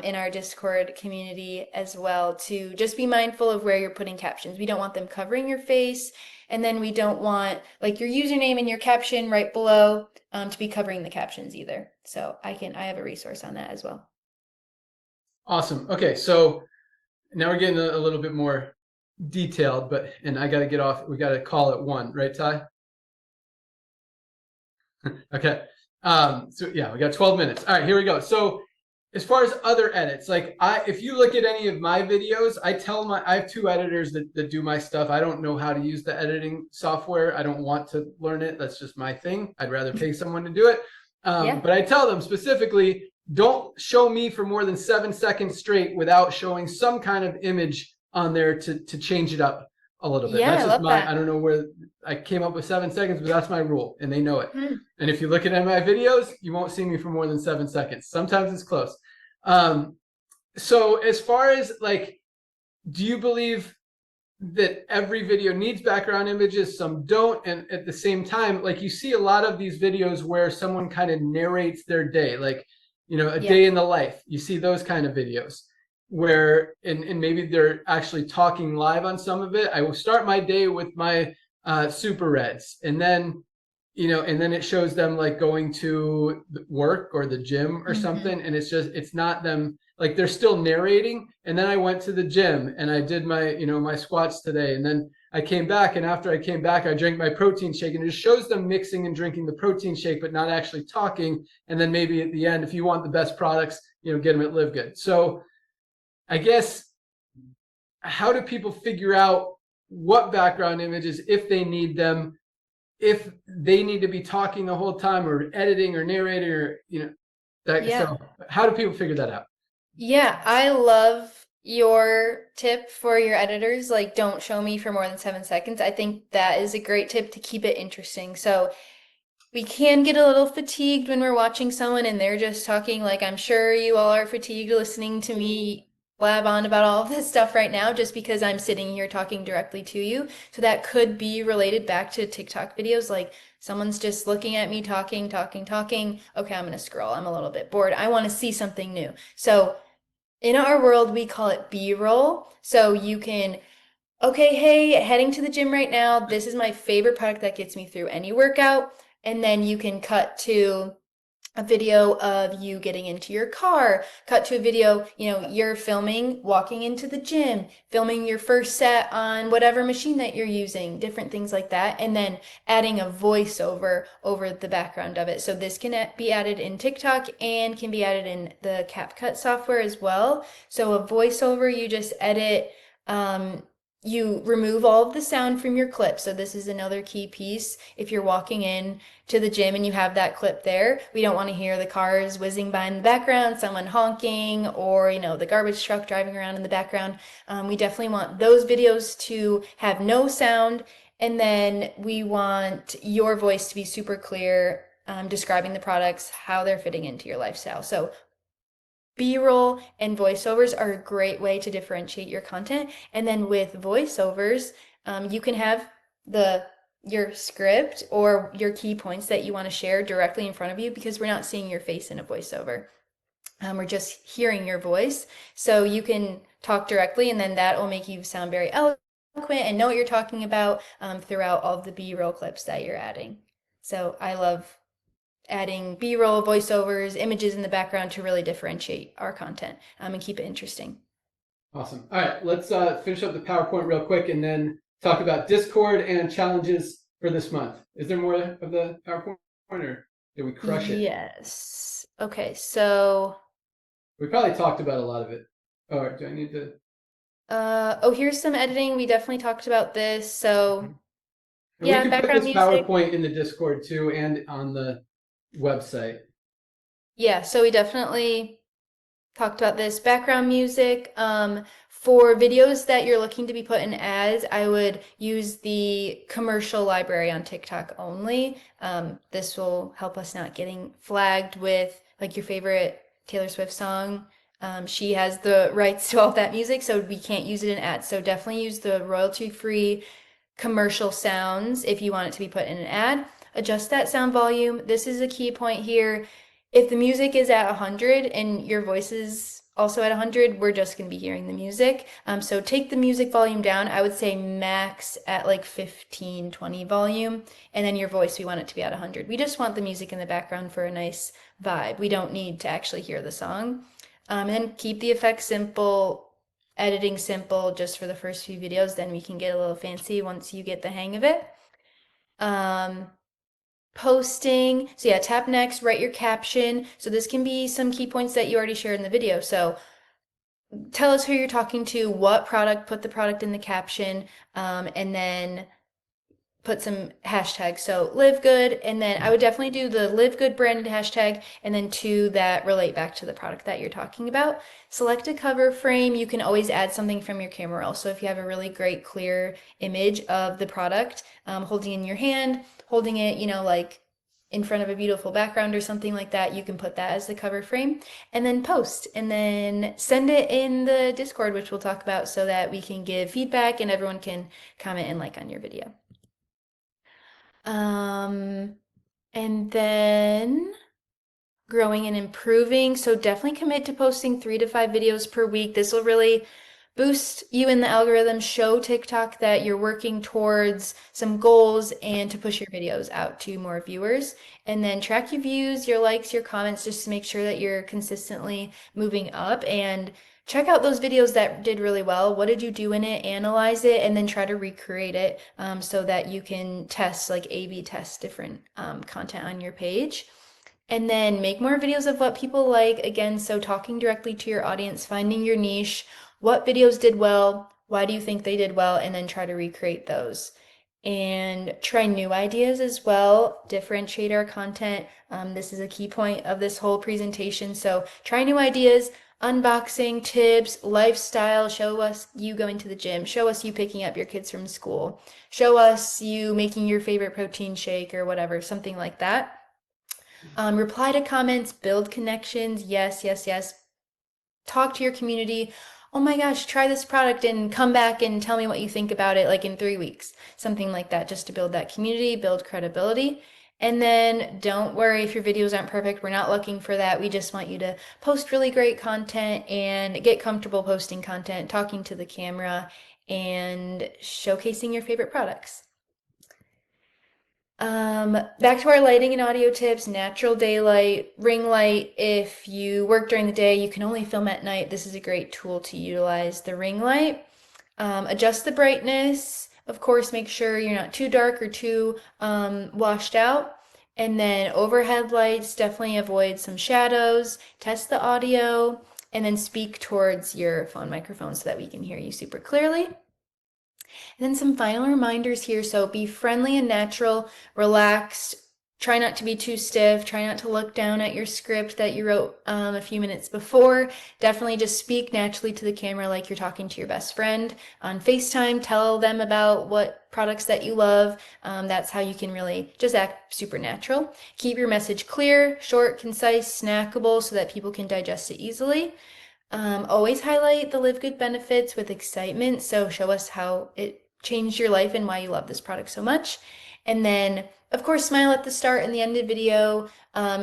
in our Discord community as well, to just be mindful of where you're putting captions. We don't want them covering your face, and then we don't want like your username and your caption right below to be covering the captions either. So I have a resource on that as well. Awesome. Okay, so now we're getting a little bit more detailed, and I got to get off. We got to call it 1, right, Ty? Okay. So yeah, we got 12 minutes. All right, here we go. So as far as other edits, like if you look at any of my videos, I have 2 editors that do my stuff. I don't know how to use the editing software. I don't want to learn it. That's just my thing. I'd rather pay someone to do it. But I tell them specifically, don't show me for more than 7 seconds straight without showing some kind of image on there to change it up a little bit. Yeah, That's I just love that. I don't know where I came up with 7 seconds, but that's my rule, and they know it. And if you look at my videos, you won't see me for more than 7 seconds. Sometimes it's close. So as far as like, do you believe that every video needs background images? Some don't. And at the same time, like, you see a lot of these videos where someone kind of narrates their day, like, a day in the life. You see those kind of videos where, and maybe they're actually talking live on some of it. I will start my day with my super reds, and then and then it shows them like going to work or the gym or something, and it's not them, like they're still narrating. And then I went to the gym and I did my, my squats today, and then I came back, and after I came back, I drank my protein shake, and it just shows them mixing and drinking the protein shake, but not actually talking. And then maybe at the end, if you want the best products, get them at LiveGood. So I guess, how do people figure out what background images, if they need them, if they need to be talking the whole time or editing or narrating or, so how do people figure that out? Yeah, I love your tip for your editors. Like, don't show me for more than 7 seconds. I think that is a great tip to keep it interesting. So we can get a little fatigued when we're watching someone and they're just talking. Like, I'm sure you all are fatigued listening to me blab on about all of this stuff right now, just because I'm sitting here talking directly to you. So that could be related back to TikTok videos. Like, someone's just looking at me talking. Okay, I'm gonna scroll. I'm a little bit bored. I want to see something new. So in our world, we call it B-roll. So you can, okay, hey, heading to the gym right now. This is my favorite product that gets me through any workout. And then you can cut to a video of you getting into your car, cut to a video, you're filming, walking into the gym, filming your first set on whatever machine that you're using, different things like that, and then adding a voiceover over the background of it. So this can be added in TikTok and can be added in the CapCut software as well. So a voiceover, you just edit, you remove all of the sound from your clip. So this is another key piece. If you're walking in to the gym and you have that clip there, we don't want to hear the cars whizzing by in the background, someone honking, or the garbage truck driving around in the background. We definitely want those videos to have no sound, and then we want your voice to be super clear, describing the products, how they're fitting into your lifestyle. So B-roll and voiceovers are a great way to differentiate your content. And then with voiceovers, you can have your script or your key points that you want to share directly in front of you, because we're not seeing your face in a voiceover. We're just hearing your voice. So you can talk directly, and then that will make you sound very eloquent and know what you're talking about throughout all of the B-roll clips that you're adding. So I love adding B-roll, voiceovers, images in the background to really differentiate our content and keep it interesting. Awesome. All right, let's finish up the PowerPoint real quick and then talk about Discord and challenges for this month. Is there more of the PowerPoint, or did we crush it? Yes. Okay, so we probably talked about a lot of it. Oh, do I need to? Oh, here's some editing. We definitely talked about this. So and yeah, we can put background this music. PowerPoint in the Discord too, and on the website. Yeah, so we definitely talked about this. Background music. For videos that you're looking to be put in ads, I would use the commercial library on TikTok only. This will help us not getting flagged with like your favorite Taylor Swift song. She has the rights to all that music, so we can't use it in ads. So definitely use the royalty-free commercial sounds if you want it to be put in an ad. Adjust that sound volume. This is a key point here. If the music is at 100 and your voice is also at 100, we're just going to be hearing the music. So take the music volume down. I would say max at like 15, 20 volume. And then your voice, we want it to be at 100. We just want the music in the background for a nice vibe. We don't need to actually hear the song. And then keep the effects simple, editing simple just for the first few videos. Then we can get a little fancy once you get the hang of it. Posting. So yeah, tap next, write your caption. So this can be some key points that you already shared in the video. So tell us who you're talking to, what product, put the product in the caption, and then put some hashtags. So LiveGood, and then I would definitely do the LiveGood branded hashtag, and then two that relate back to the product that you're talking about. Select a cover frame. You can always add something from your camera roll. So if you have a really great clear image of the product, holding in your hand, holding it, like in front of a beautiful background or something like that, you can put that as the cover frame, and then post, and then send it in the Discord, which we'll talk about, so that we can give feedback and everyone can comment and like on your video. And then growing and improving. So definitely commit to posting 3 to 5 videos per week. This will really boost you in the algorithm, show TikTok that you're working towards some goals and to push your videos out to more viewers. And then track your views, your likes, your comments, just to make sure that you're consistently moving up. And check out those videos that did really well. What did you do in it? Analyze it, and then try to recreate it so that you can test, like A/B test different content on your page. And then make more videos of what people like. Again, so talking directly to your audience, finding your niche, what videos did well, why do you think they did well, and then try to recreate those. And try new ideas as well, differentiate our content. This is a key point of this whole presentation. So try new ideas, unboxing, tips, lifestyle. Show us you going to the gym. Show us you picking up your kids from school. Show us you making your favorite protein shake or whatever, something like that. Reply to comments, build connections. Yes, yes, yes. Talk to your community. Oh my gosh, try this product and come back and tell me what you think about it, like in 3 weeks. Something like that, just to build that community, build credibility. And then don't worry if your videos aren't perfect. We're not looking for that. We just want you to post really great content and get comfortable posting content, talking to the camera, and showcasing your favorite products. Back to our lighting and audio tips, natural daylight, ring light. If you work during the day, you can only film at night. This is a great tool to utilize the ring light. Adjust the brightness. Of course, make sure you're not too dark or too washed out. And then overhead lights, definitely avoid some shadows. Test the audio, and then speak towards your phone microphone so that we can hear you super clearly. And then some final reminders here. So be friendly and natural, relaxed. Try not to be too stiff. Try not to look down at your script that you wrote a few minutes before. Definitely just speak naturally to the camera like you're talking to your best friend. On FaceTime, tell them about what products that you love. That's how you can really just act super natural. Keep your message clear, short, concise, snackable so that people can digest it easily. Always highlight the LiveGood benefits with excitement. So show us how it changed your life and why you love this product so much. And then, of course, smile at the start and the end of the video,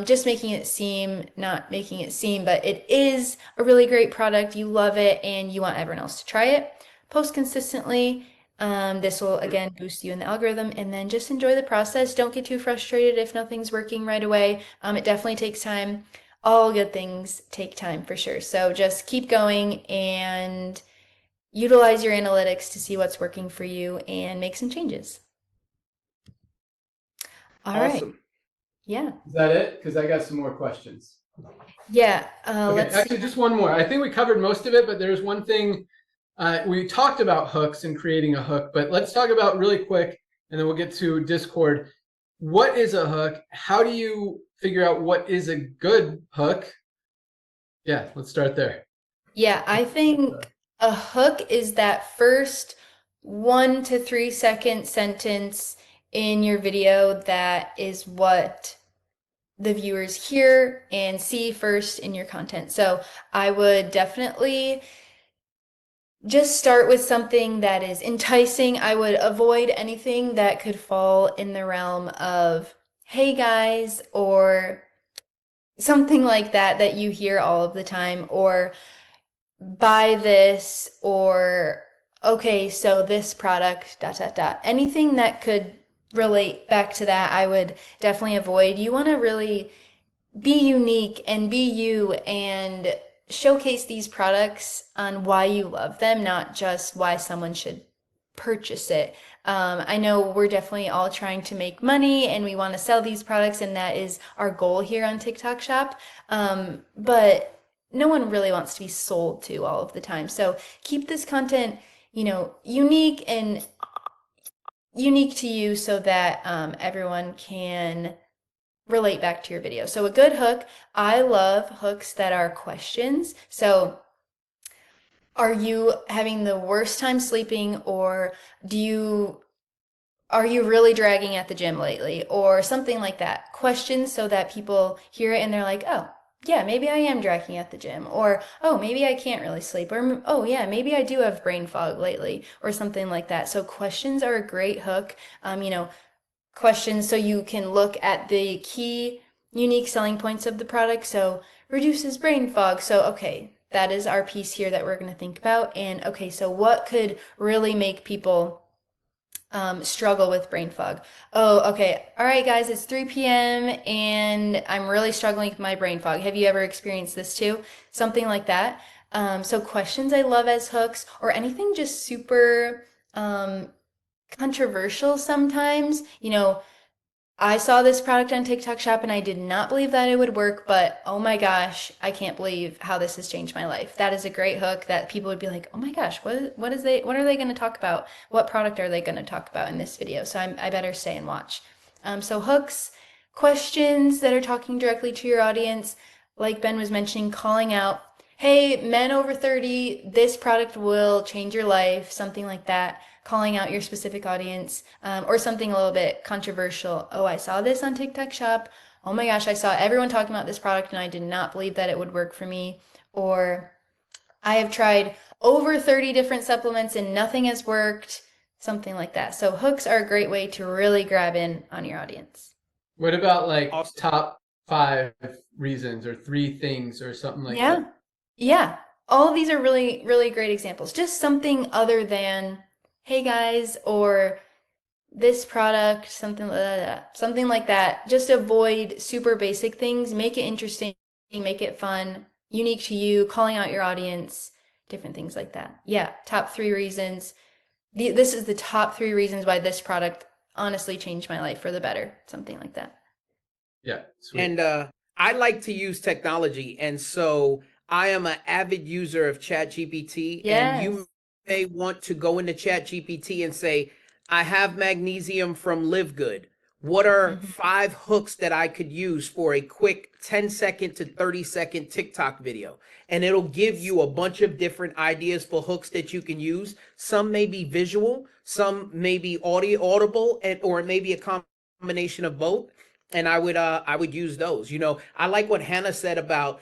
just making it seem, not making it seem, but it is a really great product. You love it and you want everyone else to try it. Post consistently. This will, again, boost you in the algorithm. And then just enjoy the process. Don't get too frustrated if nothing's working right away. It definitely takes time. All good things take time for sure. So just keep going and utilize your analytics to see what's working for you and make some changes. All right. Awesome. Yeah. Is that it? Because I got some more questions. Yeah. Okay, Let's actually, just one more. I think we covered most of it, but there's one thing. We talked about hooks and creating a hook, but let's talk about really quick, and then we'll get to Discord. What is a hook? How do you figure out what is a good hook? Yeah, let's start there. Yeah, I think a hook is that first 1 to 3 second sentence in your video that is what the viewers hear and see first in your content. So I would definitely just start with something that is enticing. I would avoid anything that could fall in the realm of, hey guys, or something like that that you hear all of the time, or buy this, or okay, so this product, dot, dot, dot. Anything that could relate back to that, I would definitely avoid. You want to really be unique and be you and showcase these products on why you love them, not just why someone should purchase it. I know we're definitely all trying to make money and we want to sell these products, and that is our goal here on TikTok Shop. But no one really wants to be sold to all of the time. So keep this content, unique and unique to you so that everyone can relate back to your video. So a good hook, I love hooks that are questions. So are you having the worst time sleeping, or are you really dragging at the gym lately, or something like that? Questions so that people hear it and they're like, oh, yeah, maybe I am dragging at the gym, or oh, maybe I can't really sleep, or oh yeah, maybe I do have brain fog lately, or something like that. So questions are a great hook. Questions so you can look at the key unique selling points of the product. So reduces brain fog. So okay, that is our piece here that we're going to think about. And okay, so what could really make people struggle with brain fog? Oh, okay. All right, guys, it's 3 p.m. and I'm really struggling with my brain fog. Have you ever experienced this too? Something like that. So questions I love as hooks, or anything just super controversial sometimes. You know, I saw this product on TikTok Shop and I did not believe that it would work, but oh my gosh, I can't believe how this has changed my life. That is a great hook that people would be like, "Oh my gosh, what are they going to talk about? What product are they going to talk about in this video?" So I better stay and watch. So hooks, questions that are talking directly to your audience, like Ben was mentioning, calling out, "Hey, men over 30, this product will change your life," something like that, calling out your specific audience, or something a little bit controversial. "Oh, I saw this on TikTok Shop. Oh my gosh, I saw everyone talking about this product and I did not believe that it would work for me." Or, "I have tried over 30 different supplements and nothing has worked," something like that. So hooks are a great way to really grab in on your audience. What about like Awesome. top 5 reasons or 3 things or something like Yeah. that? Yeah. All of these are really, really great examples. Just something other than, "Hey guys," or "this product," something like that. Just avoid super basic things. Make it interesting, make it fun, unique to you, calling out your audience, different things like that. Yeah, top 3 reasons. This is the top 3 reasons why this product honestly changed my life for the better. Something like that. Yeah, sweet. And I like to use technology, and so I am an avid user of ChatGPT. And Yes. you may want to go into ChatGPT and say, "I have magnesium from LiveGood. What are Mhm. 5 hooks that I could use for a quick 10-second to 30-second TikTok video?" And it'll give you a bunch of different ideas for hooks that you can use. Some may be visual, some may be audible, and or it may be a combination of both. And I would use those. You know, I like what Hannah said about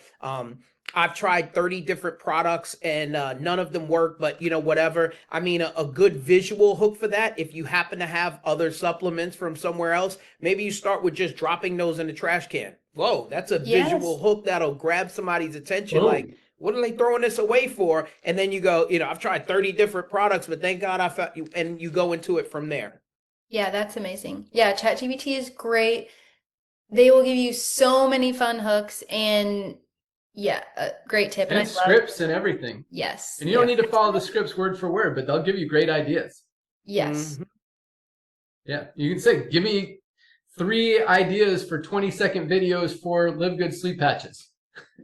I've tried 30 different products and none of them work, but you know, whatever. I mean, a good visual hook for that, if you happen to have other supplements from somewhere else, maybe you start with just dropping those in the trash can. Whoa, that's a visual Yes. hook that'll grab somebody's attention. Boom. Like, what are they throwing this away for? And then you go, you know, I've tried 30 different products, but thank God I found you, and you go into it from there. Yeah, that's amazing. Yeah, ChatGPT is great. They will give you so many fun hooks, and yeah, a great tip. And I And love, scripts and everything. yes, And you don't yeah, need to follow the scripts word for word, but they'll give you great ideas. yes. Mhm. Yeah, you can say, "Give me 3 ideas for 20-second videos for Live Good sleep patches,"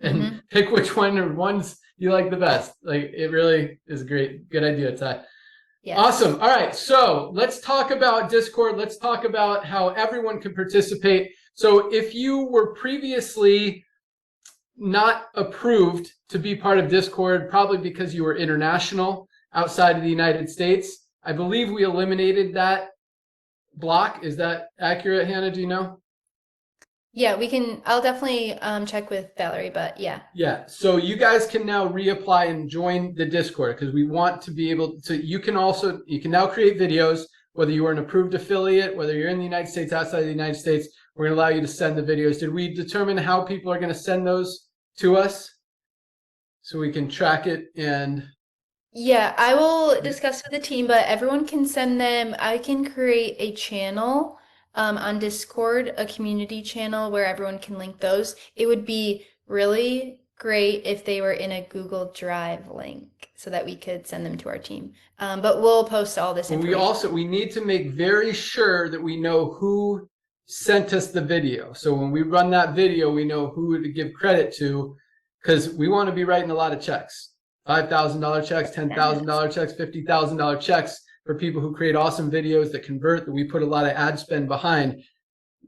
and Hmm. pick which one or ones you like the best. Like, it really is a good idea, Ty. Yes. Awesome. All right, so let's talk about Discord. Let's talk about how everyone can participate. So if you were previously not approved to be part of Discord, probably because you were international outside of the United States, I believe we eliminated that block. Is that accurate, Hannah? Do you know? Yeah, I'll definitely check with Valerie, but yeah. Yeah. So you guys can now reapply and join the Discord because we want to be able to. You can now create videos, whether you are an approved affiliate, whether you're in the United States, outside of the United States. We're going to allow you to send the videos. Did we determine how people are going to send those to us so we can track it? And Yeah, I will discuss with the team, but everyone can send them. I can create a channel on Discord, a community channel where everyone can link those. It would be really great if they were in a Google Drive link so that we could send them to our team. But we'll post all this information. we need to make very sure that we know who sent us the video. So when we run that video, we know who to give credit to, because we want to be writing a lot of checks. $5,000 checks, $10,000 checks, $50,000 checks for people who create awesome videos that convert, that we put a lot of ad spend behind.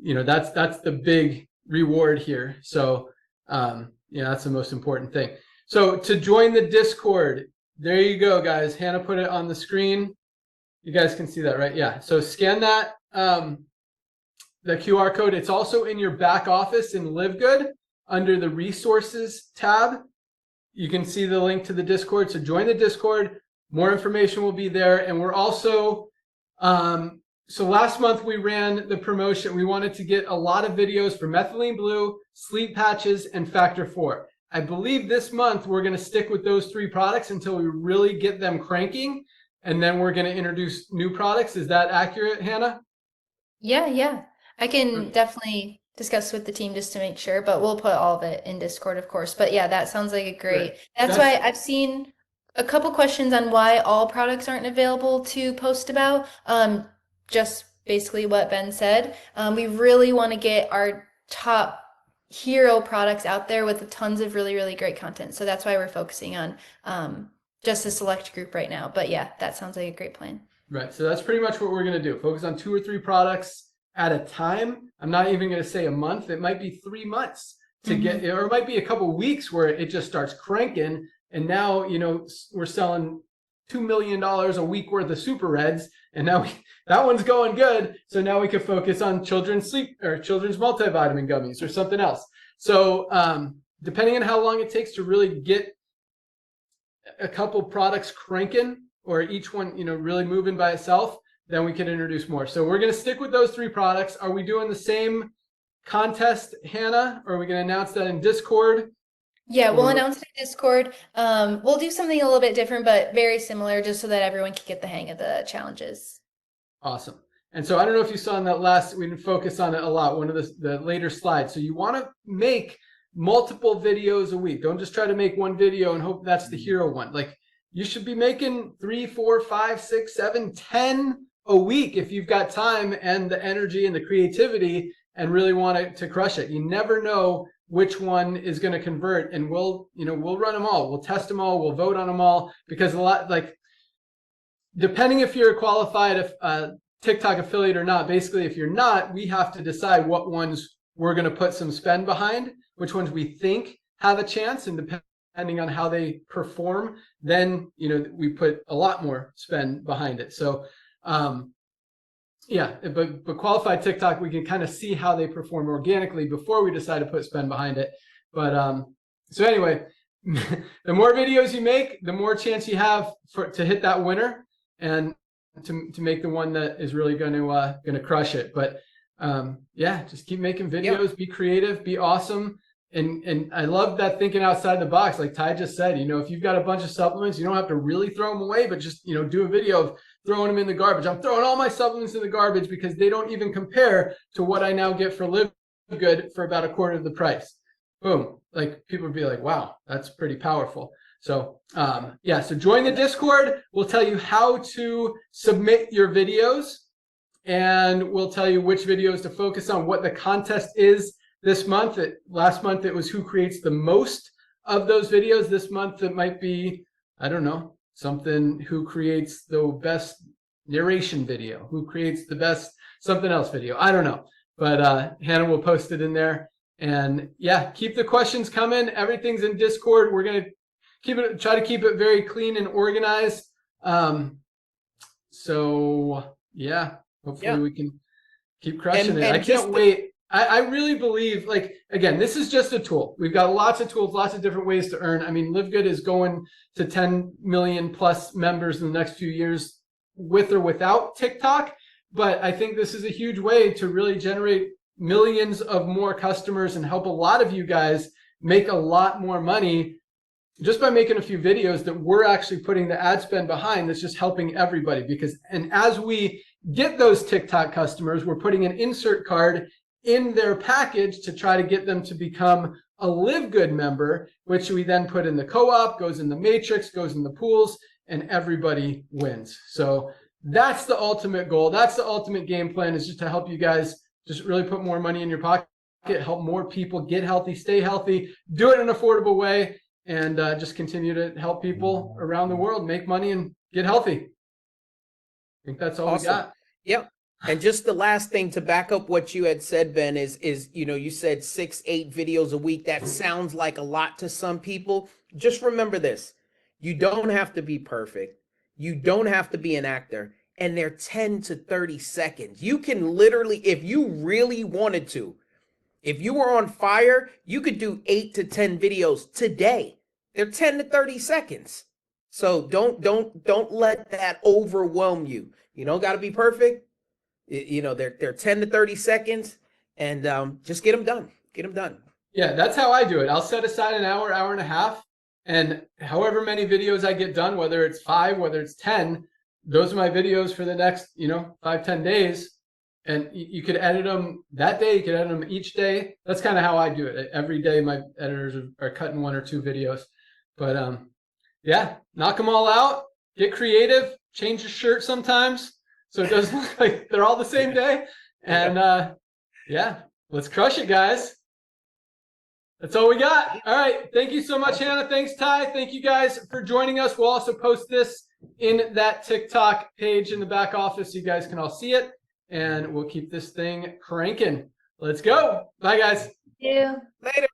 You know, that's the big reward here. So that's the most important thing. So to join the Discord, there you go, guys. Hannah put it on the screen. You guys can see that, right? Yeah. So scan that, the QR code. It's also in your back office in LiveGood under the resources tab. You can see the link to the Discord. So join the Discord. More information will be there. And we're also, so last month we ran the promotion. We wanted to get a lot of videos for methylene blue, sleep patches, and factor 4. I believe this month we're going to stick with those 3 products until we really get them cranking. And then we're going to introduce new products. Is that accurate, Hannah? Yeah. I can definitely discuss with the team just to make sure, but we'll put all of it in Discord, of course. But yeah, that sounds like a great. That's why I've seen a couple questions on why all products aren't available to post about. Just basically what Ben said. We really want to get our top hero products out there with tons of really, really great content. So that's why we're focusing on just a select group right now. But yeah, that sounds like a great plan. Right. So that's pretty much what we're going to do. Focus on 2 or 3 products at a time. I'm not even going to say a month. It might be 3 months to get, or it might be a couple weeks where it just starts cranking. And now, you know, we're selling $2 million a week worth of super reds. And now that one's going good. So now we can focus on children's sleep or children's multivitamin gummies or something else. So depending on how long it takes to really get a couple products cranking, or each one, you know, really moving by itself, then we can introduce more. So we're going to stick with those 3 products. Are we doing the same contest, Hannah? Or are we going to announce that in Discord? Yeah, we'll announce it in Discord. We'll do something a little bit different, but very similar, just so that everyone can get the hang of the challenges. Awesome. And so I don't know if you saw in that last, we didn't focus on it a lot, one of the later slides. So you want to make multiple videos a week. Don't just try to make one video and hope that's the hero one. Like, you should be making 3, 4, 5, 6, 7, 10 a week if you've got time and the energy and the creativity and really want it to crush it. You never know which one is going to convert, and we'll run them all. We'll test them all. We'll vote on them all, because a lot, like, depending if you're a qualified TikTok affiliate or not, basically if you're not, we have to decide what ones we're going to put some spend behind, which ones we think have a chance, and depending on how they perform, then, you know, we put a lot more spend behind it. So yeah, but qualified TikTok, we can kind of see how they perform organically before we decide to put spend behind it. But so anyway, the more videos you make, the more chance you have to hit that winner and to make the one that is really going to crush it. But yeah, just keep making videos, be creative, be awesome. And I love that thinking outside the box. Like Ty just said, you know, if you've got a bunch of supplements, you don't have to really throw them away, but just, you know, do a video of throwing them in the garbage. I'm throwing all my supplements in the garbage because they don't even compare to what I now get for LiveGood for about a quarter of the price. Boom. Like, people would be like, wow, that's pretty powerful. So yeah, so join the Discord. We'll tell you how to submit your videos, and we'll tell you which videos to focus on, what the contest is this month. Last month it was who creates the most of those videos. This month it might be, I don't know, something, who creates the best narration video, who creates the best something else video. I don't know, but Hannah will post it in there. And yeah, keep the questions coming. Everything's in Discord. We're gonna try to keep it very clean and organized. So yeah, hopefully we can keep crushing it. I can't wait. I really believe, like, again, this is just a tool. We've got lots of tools, lots of different ways to earn. I mean, LiveGood is going to 10 million plus members in the next few years, with or without TikTok. But I think this is a huge way to really generate millions of more customers and help a lot of you guys make a lot more money just by making a few videos that we're actually putting the ad spend behind. That's just helping everybody. And as we get those TikTok customers, we're putting an insert card in their package to try to get them to become a LiveGood member, which we then put in the co-op, goes in the matrix, goes in the pools, and everybody wins. So that's the ultimate goal. That's the ultimate game plan, is just to help you guys just really put more money in your pocket, help more people get healthy, stay healthy, do it in an affordable way, and just continue to help people around the world make money and get healthy. I think that's all we got. Yep. And just the last thing to back up what you had said, Ben, is, you know, you said 6, 8 videos a week. That sounds like a lot to some people. Just remember this. You don't have to be perfect. You don't have to be an actor. And they're 10 to 30 seconds. You can literally, if you really wanted to, if you were on fire, you could do 8 to 10 videos today. They're 10 to 30 seconds. So don't let that overwhelm you. You don't got to be perfect. You know, they're 10 to 30 seconds, and just get them done. Get them done. Yeah, that's how I do it. I'll set aside an hour, hour and a half, and however many videos I get done, whether it's 5, whether it's 10, those are my videos for the next, 5, 10 days. And you could edit them that day, you could edit them each day. That's kind of how I do it. Every day my editors are cutting 1 or 2 videos. But yeah, knock them all out, get creative, change the shirt sometimes so it doesn't look like they're all the same day. And yeah, let's crush it, guys. That's all we got. All right. Thank you so much, Hannah. Thanks, Ty. Thank you guys for joining us. We'll also post this in that TikTok page in the back office so you guys can all see it. And we'll keep this thing cranking. Let's go. Bye, guys. Thank you. Later.